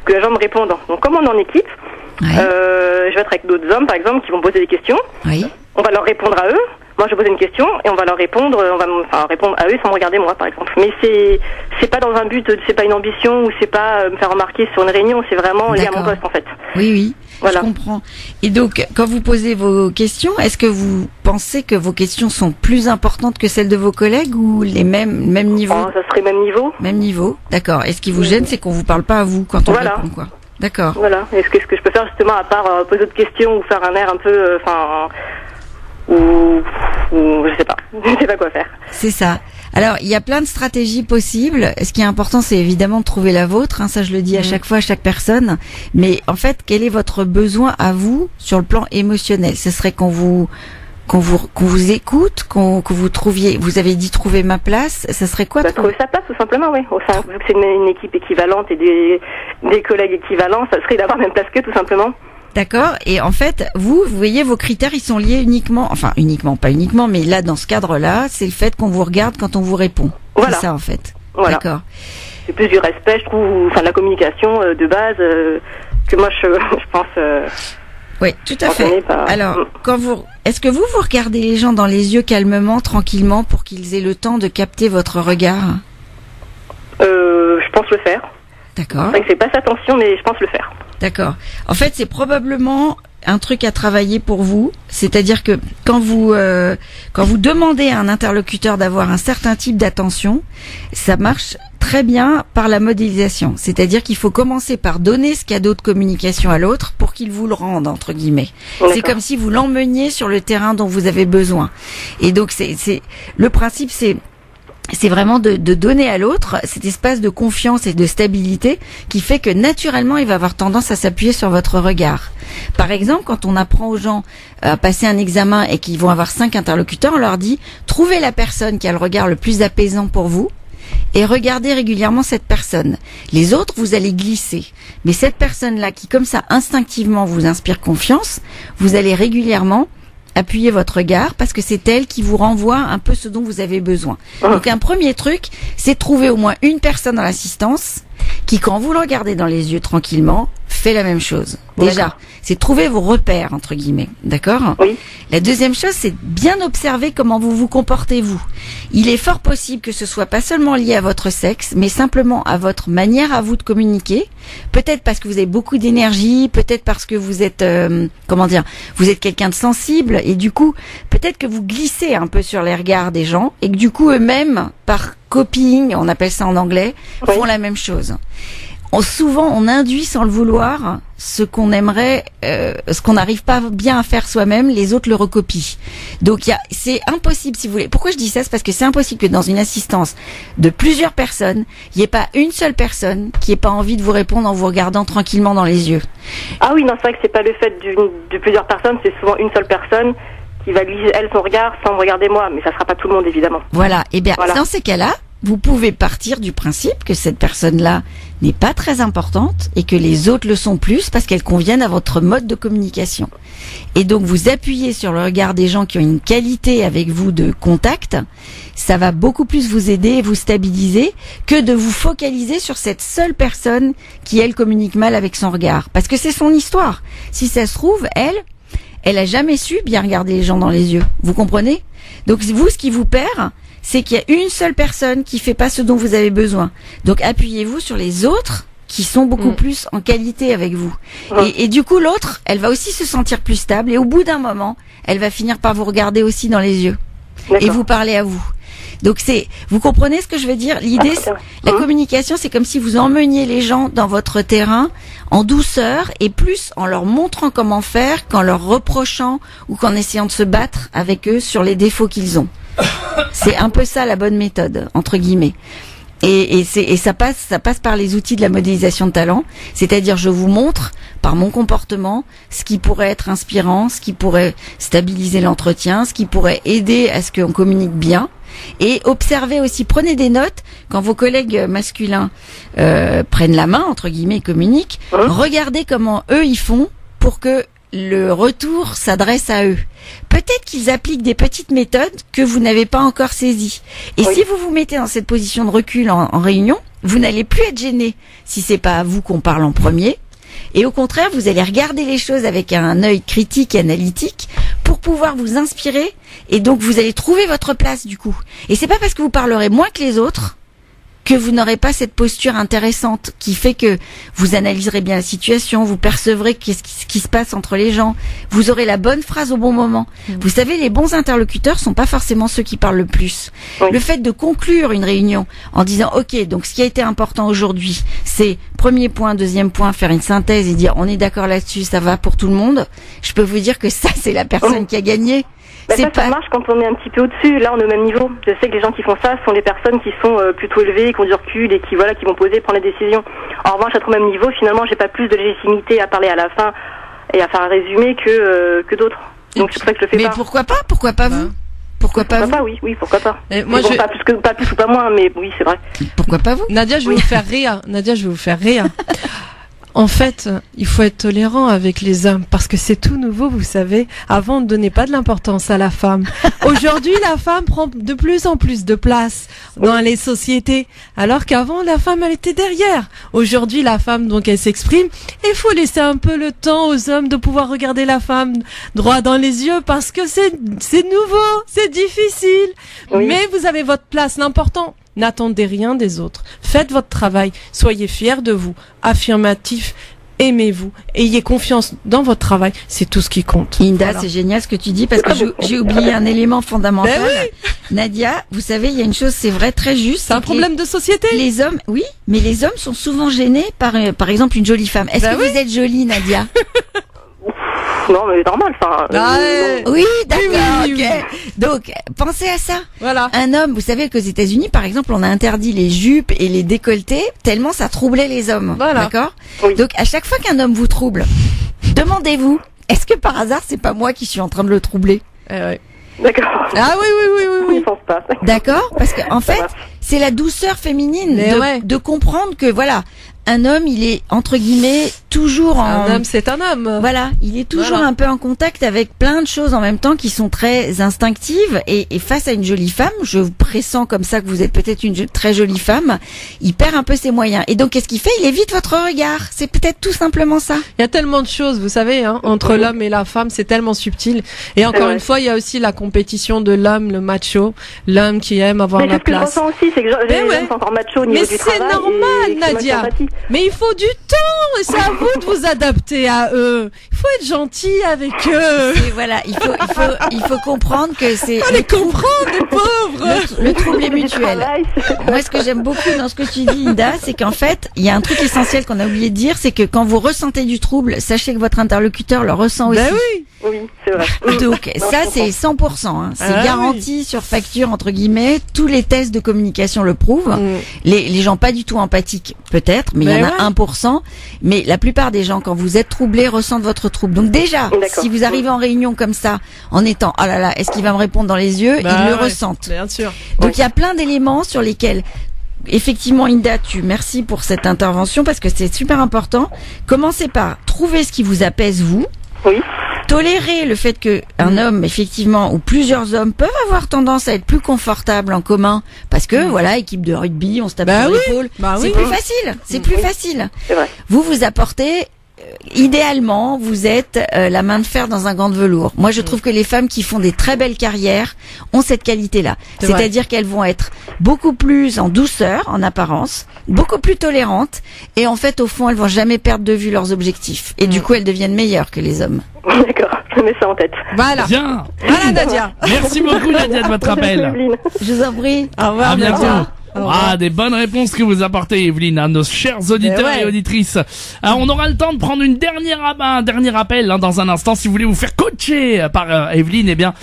que les gens me répondent. Donc, comme on est en équipe, je vais être avec d'autres hommes, par exemple, qui vont poser des questions. Oui. On va leur répondre à eux. Moi, je vais poser une question et on va leur répondre. On va répondre à eux sans me regarder moi, par exemple. Mais c'est pas dans un but, c'est pas une ambition ou c'est pas me faire remarquer sur une réunion. C'est vraiment lié à mon poste, en fait. Oui. Voilà. Je comprends. Et donc, quand vous posez vos questions, est-ce que vous pensez que vos questions sont plus importantes que celles de vos collègues ou les même niveau? Ça serait même niveau. Même niveau, d'accord. Et ce qui vous gêne, c'est qu'on vous parle pas à vous quand on répond, quoi. D'accord. Voilà. Est-ce que je peux faire justement à part poser d'autres questions ou faire un air un peu, ou je sais pas quoi faire. C'est ça. Alors, il y a plein de stratégies possibles. Ce qui est important, c'est évidemment de trouver la vôtre. Ça, je le dis à chaque fois, à chaque personne. Mais en fait, quel est votre besoin à vous sur le plan émotionnel? Ce serait qu'on vous écoute, que vous trouviez. Vous avez dit trouver ma place. Ça serait quoi? Trouver sa place, tout simplement, oui. Vu que c'est une équipe équivalente et des collègues équivalents, ça serait d'avoir la même place qu'eux, tout simplement. D'accord. Et en fait, vous voyez, vos critères, ils sont liés pas uniquement, mais là, dans ce cadre-là, c'est le fait qu'on vous regarde quand on vous répond. Voilà. C'est ça, en fait. Voilà. D'accord. C'est plus du respect, je trouve, la communication de base, que moi, je pense... oui, tout à fait. Alors, est-ce que vous regardez les gens dans les yeux calmement, tranquillement, pour qu'ils aient le temps de capter votre regard? Je pense le faire. D'accord. C'est vrai que je fais pas attention, mais je pense le faire. D'accord. En fait, c'est probablement un truc à travailler pour vous. C'est-à-dire que quand vous demandez à un interlocuteur d'avoir un certain type d'attention, ça marche très bien par la modélisation. C'est-à-dire qu'il faut commencer par donner ce cadeau de communication à l'autre pour qu'il vous le rende, entre guillemets. D'accord. C'est comme si vous l'emmeniez sur le terrain dont vous avez besoin. Et donc, le principe, c'est vraiment de donner à l'autre cet espace de confiance et de stabilité qui fait que naturellement il va avoir tendance à s'appuyer sur votre regard. Par exemple, quand on apprend aux gens à passer un examen et qu'ils vont avoir 5 interlocuteurs, on leur dit trouvez la personne qui a le regard le plus apaisant pour vous et regardez régulièrement cette personne. Les autres, vous allez glisser. Mais cette personne-là qui comme ça instinctivement vous inspire confiance, vous allez régulièrement appuyez votre regard parce que c'est elle qui vous renvoie un peu ce dont vous avez besoin. Donc un premier truc, c'est trouver au moins une personne dans l'assistance qui, quand vous le regardez dans les yeux tranquillement, fait la même chose. Déjà, c'est trouver vos repères, entre guillemets. D'accord ? Oui. La deuxième chose, c'est bien observer comment vous vous comportez, vous. Il est fort possible que ce soit pas seulement lié à votre sexe, mais simplement à votre manière à vous de communiquer. Peut-être parce que vous avez beaucoup d'énergie, peut-être parce que vous êtes, vous êtes quelqu'un de sensible, et du coup, peut-être que vous glissez un peu sur les regards des gens, et que du coup, eux-mêmes, par copying, on appelle ça en anglais, font la même chose. Souvent, on induit sans le vouloir ce qu'on aimerait, ce qu'on n'arrive pas bien à faire soi-même, les autres le recopient. Donc, c'est impossible, si vous voulez. Pourquoi je dis ça? C'est parce que c'est impossible que dans une assistance de plusieurs personnes, il n'y ait pas une seule personne qui ait pas envie de vous répondre en vous regardant tranquillement dans les yeux. Ah oui, non, c'est vrai que c'est pas le fait de plusieurs personnes, c'est souvent une seule personne qui va glisser, elle, son regard sans me regarder moi, mais ça sera pas tout le monde, évidemment. Voilà. Eh bien, dans ces cas-là, vous pouvez partir du principe que cette personne-là n'est pas très importante et que les autres le sont plus parce qu'elles conviennent à votre mode de communication. Et donc, vous appuyez sur le regard des gens qui ont une qualité avec vous de contact. Ça va beaucoup plus vous aider et vous stabiliser que de vous focaliser sur cette seule personne qui, elle, communique mal avec son regard. Parce que c'est son histoire. Si ça se trouve, elle a jamais su bien regarder les gens dans les yeux. Vous comprenez? Donc, vous, ce qui vous perd, c'est qu'il y a une seule personne qui fait pas ce dont vous avez besoin. Donc, appuyez-vous sur les autres qui sont beaucoup plus en qualité avec vous. Et du coup, l'autre, elle va aussi se sentir plus stable et au bout d'un moment, elle va finir par vous regarder aussi dans les yeux et vous parler à vous. Donc vous comprenez ce que je veux dire? L'idée, la communication, c'est comme si vous emmeniez les gens dans votre terrain en douceur et plus en leur montrant comment faire qu'en leur reprochant ou qu'en essayant de se battre avec eux sur les défauts qu'ils ont. C'est un peu ça la bonne méthode, entre guillemets. Et ça passe par les outils de la modélisation de talent, c'est-à-dire je vous montre par mon comportement ce qui pourrait être inspirant, ce qui pourrait stabiliser l'entretien, ce qui pourrait aider à ce qu'on communique bien. Et observez aussi, prenez des notes quand vos collègues masculins prennent la main, entre guillemets, et communiquent. Regardez comment eux ils font pour que le retour s'adresse à eux. Peut-être qu'ils appliquent des petites méthodes que vous n'avez pas encore saisies. Et si vous vous mettez dans cette position de recul en réunion, vous n'allez plus être gêné si c'est pas à vous qu'on parle en premier. Et au contraire, vous allez regarder les choses avec un œil critique et analytique pour pouvoir vous inspirer. Et donc, vous allez trouver votre place, du coup. Et c'est pas parce que vous parlerez moins que les autres que vous n'aurez pas cette posture intéressante qui fait que vous analyserez bien la situation, vous percevrez ce qui se passe entre les gens, vous aurez la bonne phrase au bon moment. Vous savez, les bons interlocuteurs sont pas forcément ceux qui parlent le plus. Le fait de conclure une réunion en disant « Ok, donc ce qui a été important aujourd'hui, c'est premier point, deuxième point, faire une synthèse et dire « On est d'accord là-dessus, ça va pour tout le monde », je peux vous dire que ça, c'est la personne qui a gagné. Ça marche quand on est un petit peu au-dessus. Là, on est au même niveau. Je sais que les gens qui font ça sont les personnes qui sont plutôt élevées, qui ont du recul et qui vont poser, prendre les décisions. En revanche, être au même niveau, finalement, j'ai pas plus de légitimité à parler à la fin et à faire un résumé que d'autres. Donc c'est pour ça que je le fais pas. Mais pourquoi pas? Pourquoi pas vous? Pourquoi pas vous? Oui, pourquoi pas. Moi, pas plus ou pas moins, mais oui, c'est vrai. Pourquoi pas vous? Nadia, je vais vous faire rire. En fait, il faut être tolérant avec les hommes parce que c'est tout nouveau, vous savez. Avant, on ne donnait pas de l'importance à la femme. Aujourd'hui, la femme prend de plus en plus de place dans les sociétés, alors qu'avant, la femme, elle était derrière. Aujourd'hui, la femme, donc, elle s'exprime. Il faut laisser un peu le temps aux hommes de pouvoir regarder la femme droit dans les yeux parce que c'est nouveau, c'est difficile. Mais vous avez votre place. L'important, n'attendez rien des autres. Faites votre travail. Soyez fiers de vous. Affirmatif. Aimez-vous. Ayez confiance dans votre travail. C'est tout ce qui compte. Linda, c'est génial ce que tu dis parce que j'ai oublié un élément fondamental. Nadia, vous savez, il y a une chose, c'est vrai, très juste. C'est un problème de société. Les hommes, oui, mais les hommes sont souvent gênés par exemple, une jolie femme. Est-ce que vous êtes jolie, Nadia? Non, mais normal, enfin. Oui, d'accord. Oui. Donc, pensez à ça. Voilà. Un homme, vous savez qu'aux États-Unis, par exemple, on a interdit les jupes et les décolletés tellement ça troublait les hommes. Voilà. D'accord. Donc, à chaque fois qu'un homme vous trouble, demandez-vous, est-ce que par hasard c'est pas moi qui suis en train de le troubler? D'accord. Ah oui. Je pense pas. D'accord, parce que en fait, c'est la douceur féminine de comprendre que voilà, un homme, il est entre guillemets toujours un homme, c'est un homme. Voilà, il est toujours un peu en contact avec plein de choses en même temps qui sont très instinctives et face à une jolie femme, je vous pressens comme ça que vous êtes peut-être une très jolie femme, il perd un peu ses moyens. Et donc qu'est-ce qu'il fait? Il évite votre regard. C'est peut-être tout simplement ça. Il y a tellement de choses, vous savez, entre l'homme et la femme, c'est tellement subtil. Et encore une fois, il y a aussi la compétition de l'homme, le macho, l'homme qui aime avoir la place. Mais ce que je ressens aussi, c'est que les hommes sont encore macho au niveau du travail. Mais c'est normal, Nadia. Mais il faut du temps et c'est à vous de vous adapter à eux. Il faut être gentil avec eux. Et voilà, il faut comprendre que c'est... On les comprend, les pauvres. Le trouble est mutuel. Moi, ce que j'aime beaucoup dans ce que tu dis, Ida, c'est qu'en fait, il y a un truc essentiel qu'on a oublié de dire, c'est que quand vous ressentez du trouble, sachez que votre interlocuteur le ressent aussi. Ben oui. Oui, c'est vrai. Donc, ça, c'est 100%. C'est garanti sur facture, entre guillemets. Tous les tests de communication le prouvent. Les gens pas du tout empathiques, peut-être, mais il y en a 1%. Mais la plupart des gens, quand vous êtes troublés, ressentent votre trouble. Donc déjà, si vous arrivez en réunion comme ça, en étant, oh là là, est-ce qu'il va me répondre dans les yeux? Ils le ressentent. Bien sûr. Donc il y a plein d'éléments sur lesquels, effectivement, Inda, merci pour cette intervention parce que c'est super important. Commencez par trouver ce qui vous apaise, vous. Oui. Tolérer le fait que un homme, effectivement, ou plusieurs hommes peuvent avoir tendance à être plus confortables en commun parce que, voilà, équipe de rugby, on se tape sur l'épaule. C'est plus facile. C'est plus facile. C'est vrai. Vous apportez... idéalement, vous êtes la main de fer dans un gant de velours. Moi, je trouve que les femmes qui font des très belles carrières ont cette qualité-là. C'est-à-dire qu'elles vont être beaucoup plus en douceur, en apparence, beaucoup plus tolérantes, et en fait, au fond, elles vont jamais perdre de vue leurs objectifs. Et du coup, elles deviennent meilleures que les hommes. D'accord, je mets ça en tête. Voilà. Bien. Voilà, Nadia. Merci beaucoup, Nadia, de votre appel. Je vous en prie. Au revoir, à bientôt. Nadia. Des bonnes réponses que vous apportez, Evelyne, à nos chers auditeurs et auditrices. On aura le temps de prendre un dernier appel dans un instant. Si vous voulez vous faire coacher par Evelyne, eh bien,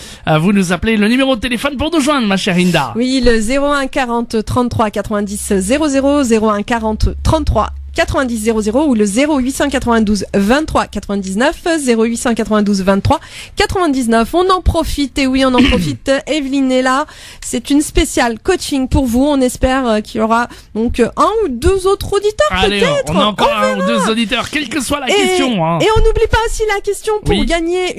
vous nous appelez le numéro de téléphone pour nous joindre, ma chère Inda. Oui, le 01 40 33 90 00, 01 40 33 90 00 ou le 0892 23 99 0892 23 99. On en profite, et oui, on en profite. Evelyne est là. C'est une spéciale coaching pour vous. On espère qu'il y aura donc un ou deux autres auditeurs. Allez, peut-être. on a encore un ou deux auditeurs, quelle que soit la question. Et on n'oublie pas aussi la question pour gagner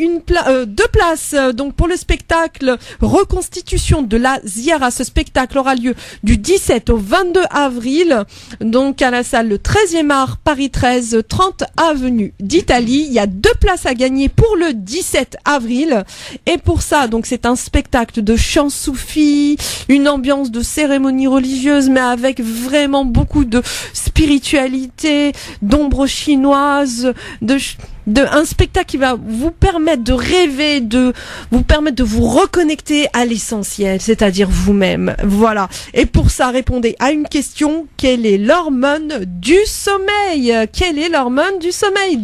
deux places. Donc pour le spectacle Reconstitution de la Ziara. Ce spectacle aura lieu du 17 au 22 avril. Donc à la salle le 13e art, Paris 13, 30 avenue d'Italie. Il y a 2 places à gagner pour le 17 avril. Et pour ça, donc c'est un spectacle de chant soufi, une ambiance de cérémonie religieuse, mais avec vraiment beaucoup de spiritualité, d'ombre chinoise, un spectacle qui va vous permettre de rêver, de vous permettre de vous reconnecter à l'essentiel, c'est-à-dire vous-même. Voilà. Et pour ça, répondez à une question: quelle est l'hormone du sommeil? Quelle est l'hormone du sommeil?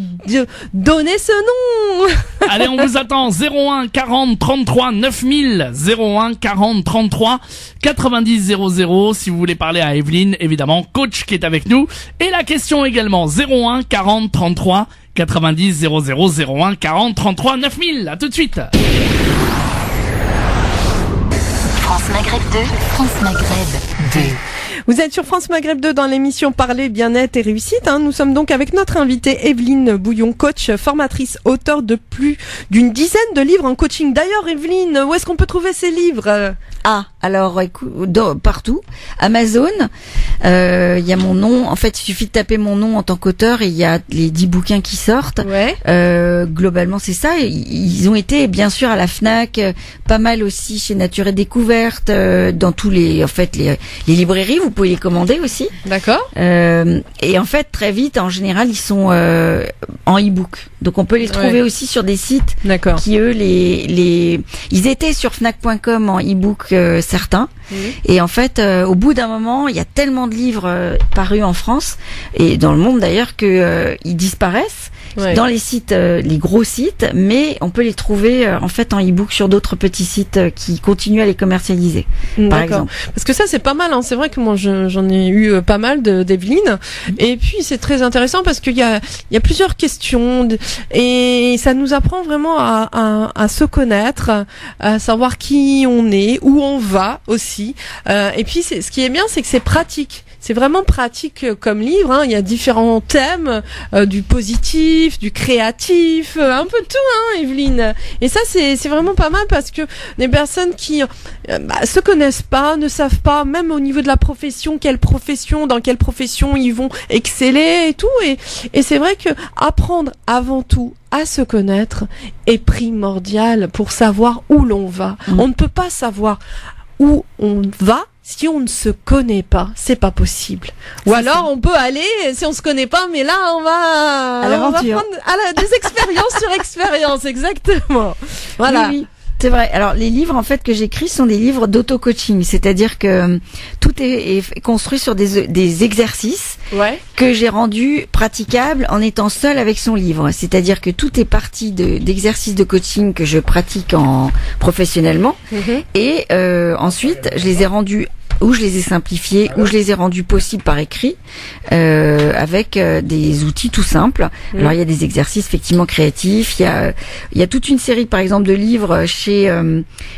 Donnez ce nom. Allez, on vous attend. 01 40 33 9000, 01 40 33 90 00. Si vous voulez parler à Evelyne, évidemment, coach qui est avec nous. Et la question également, 01 40 33 90 00, 01 40 33 9000. À tout de suite. France Maghreb 2, France Maghreb 2. Vous êtes sur France Maghreb 2 dans l'émission Parler, Bien-être et Réussite. Nous sommes donc avec notre invitée Evelyne Bouillon, coach, formatrice, auteure de plus d'une dizaine de livres en coaching. D'ailleurs, Evelyne, où est-ce qu'on peut trouver ces livres? Alors, partout. Amazon, il y a mon nom. En fait, il suffit de taper mon nom en tant qu'auteur et il y a les 10 bouquins qui sortent. Ouais. Globalement, c'est ça. Ils ont été, bien sûr, à la Fnac, pas mal aussi chez Nature et Découverte, dans tous les librairies. Vous pouvez les commander aussi. D'accord. Et en fait, très vite, en général, ils sont en e-book. Donc, on peut les trouver aussi sur des sites qui, eux, ils étaient sur Fnac.com en e-book, certains. Et en fait, au bout d'un moment, il y a tellement de livres parus en France et dans le monde d'ailleurs que ils disparaissent dans les sites, les gros sites, mais on peut les trouver en fait en e-book sur d'autres petits sites qui continuent à les commercialiser, par exemple. Parce que ça, c'est pas mal. C'est vrai que moi, j'en ai eu pas mal d'Evelyne. Et puis, c'est très intéressant parce qu'il y a plusieurs questions et ça nous apprend vraiment à se connaître, à savoir qui on est, où on va aussi. Et puis, ce qui est bien, c'est que c'est pratique. c'est vraiment pratique comme livre. Hein. Il y a différents thèmes, du positif, du créatif, un peu de tout, hein, Evelyne. Et ça, c'est vraiment pas mal parce que des personnes qui se connaissent pas, ne savent pas, même au niveau de la profession, dans quelle profession ils vont exceller et tout. Et c'est vrai que apprendre avant tout à se connaître est primordial pour savoir où l'on va. On ne peut pas savoir où on va si on ne se connaît pas, c'est pas possible. Ou alors on peut aller si on se connaît pas, mais là on va à l'aventure, des expériences sur expérience, exactement. Voilà. Oui. C'est vrai. Alors les livres en fait que j'écris sont des livres d'auto-coaching, c'est-à-dire que tout est construit sur des exercices que j'ai rendus praticables en étant seule avec son livre. C'est-à-dire que tout est parti d'exercices de coaching que je pratique professionnellement et ensuite je les ai rendus où je les ai simplifiés, où je les ai rendus possibles par écrit, avec des outils tout simples. Alors il y a des exercices effectivement créatifs, il y a toute une série par exemple de livres chez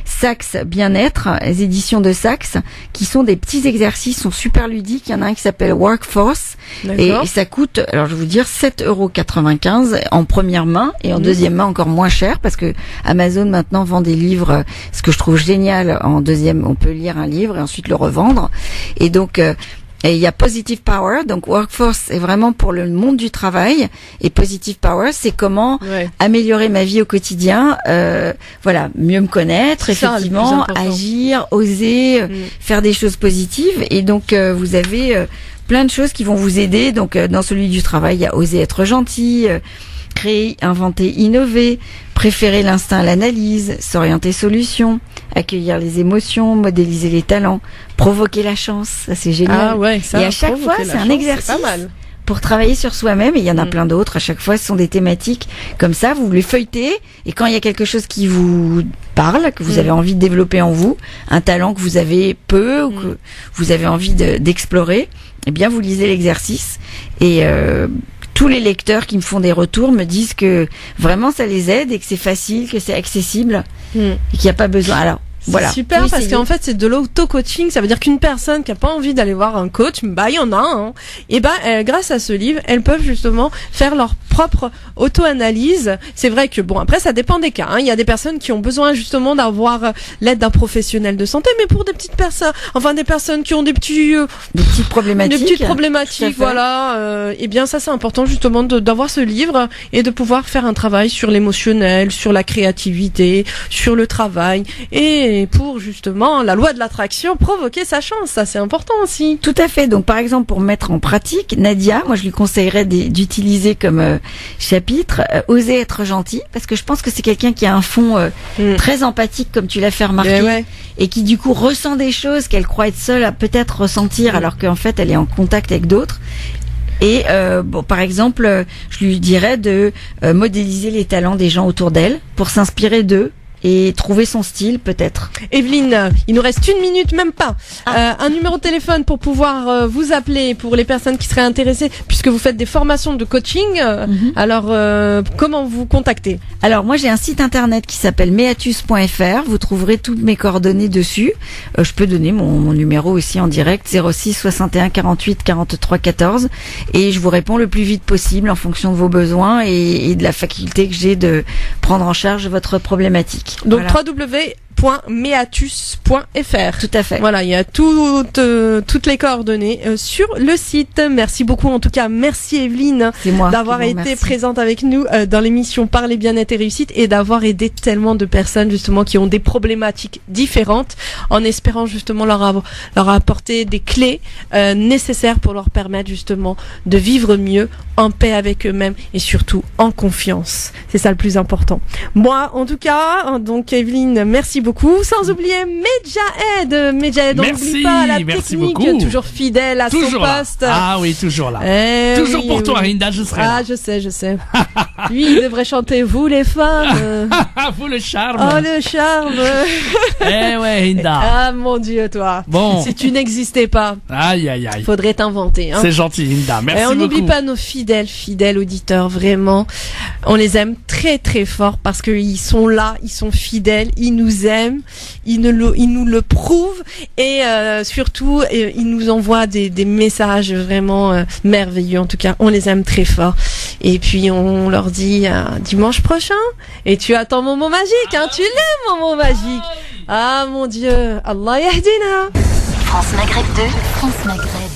Saxe Bien-être, les éditions de Saxe, qui sont des petits exercices, sont super ludiques. Il y en a un qui s'appelle Workforce et ça coûte, alors je vais vous dire, 7,95 € en première main et en deuxième main encore moins cher parce que Amazon maintenant vend des livres, ce que je trouve génial. En deuxième, on peut lire un livre et ensuite le revendre. Et donc et il y a Positive Power, donc Workforce est vraiment pour le monde du travail et Positive Power c'est comment améliorer ma vie au quotidien, voilà, mieux me connaître, effectivement, agir, oser, faire des choses positives. Et donc vous avez plein de choses qui vont vous aider. Donc dans celui du travail, il y a oser être gentil, créer, inventer, innover, préférer l'instinct à l'analyse, s'orienter solution, accueillir les émotions, modéliser les talents, provoquer la chance, ça c'est génial. Ah ouais, ça, et à chaque fois, c'est un exercice pour travailler sur soi-même, et il y en a plein d'autres. À chaque fois, ce sont des thématiques comme ça, vous les feuilletez, et quand il y a quelque chose qui vous parle, que vous avez envie de développer en vous, un talent que vous avez peu, ou que vous avez envie d'explorer, eh bien vous lisez l'exercice, et tous les lecteurs qui me font des retours me disent que vraiment ça les aide et que c'est facile, que c'est accessible et qu'il n'y a pas besoin. Alors voilà. Super, parce qu'en fait c'est de l'auto-coaching, ça veut dire qu'une personne qui a pas envie d'aller voir un coach, bah il y en a un, et grâce à ce livre, elles peuvent justement faire leur propre auto-analyse. C'est vrai que bon, après ça dépend des cas, hein. Il y a des personnes qui ont besoin justement d'avoir l'aide d'un professionnel de santé, mais pour des petites personnes, enfin des personnes qui ont des petites problématiques, voilà, et bien ça c'est important justement d'avoir ce livre et de pouvoir faire un travail sur l'émotionnel, sur la créativité, sur le travail et pour justement la loi de l'attraction, provoquer sa chance, ça c'est important aussi. Tout à fait. Donc par exemple pour mettre en pratique, Nadia, moi je lui conseillerais d'utiliser comme chapitre oser être gentil, parce que je pense que c'est quelqu'un qui a un fond très empathique comme tu l'as fait remarquer, et qui du coup ressent des choses qu'elle croit être seule à peut-être ressentir alors qu'en fait elle est en contact avec d'autres. Et bon, par exemple, je lui dirais de modéliser les talents des gens autour d'elle pour s'inspirer d'eux et trouver son style peut-être. Evelyne, il nous reste 1 minute, même pas. Un numéro de téléphone pour pouvoir vous appeler pour les personnes qui seraient intéressées, puisque vous faites des formations de coaching. Alors, comment vous contacter? Alors, moi j'ai un site internet qui s'appelle meatus.fr. Vous trouverez toutes mes coordonnées dessus. Je peux donner mon numéro aussi en direct, 06 61 48 43 14. Et je vous réponds le plus vite possible en fonction de vos besoins et de la faculté que j'ai de prendre en charge votre problématique. Donc voilà. www.meatus.fr. Tout à fait. Voilà, il y a toutes les coordonnées sur le site. Merci beaucoup, en tout cas, merci Evelyne d'avoir été présente avec nous dans l'émission Parler bien-être et réussite et d'avoir aidé tellement de personnes justement qui ont des problématiques différentes, en espérant justement leur apporter des clés nécessaires pour leur permettre justement de vivre mieux, en paix avec eux-mêmes et surtout en confiance. C'est ça le plus important. Moi, en tout cas, donc Evelyne, merci beaucoup. Sans oublier Medjahed, on n'oublie pas la technique, toujours fidèle à son poste. Ah oui, toujours là. Toujours pour toi, Hinda, je serai là. Ah, je sais. Lui, il devrait chanter vous les femmes. Vous le charme. Oh le charme. Ouais, Hinda. Ah mon Dieu, toi. Bon. Si tu n'existais pas. Aïe. Faudrait t'inventer. Hein. C'est gentil, Hinda. Merci beaucoup. On n'oublie pas nos fidèles auditeurs, vraiment. On les aime très très fort parce qu'ils sont là, ils sont fidèles, ils nous aiment. aiment, ils nous le prouvent et surtout ils nous envoient des messages vraiment merveilleux. En tout cas, on les aime très fort. Et puis on leur dit dimanche prochain. Et tu attends mon mot magique, hein, tu l'aimes mon mot magique. Ah mon Dieu, Allah yahdina. France Maghreb 2, France Maghreb.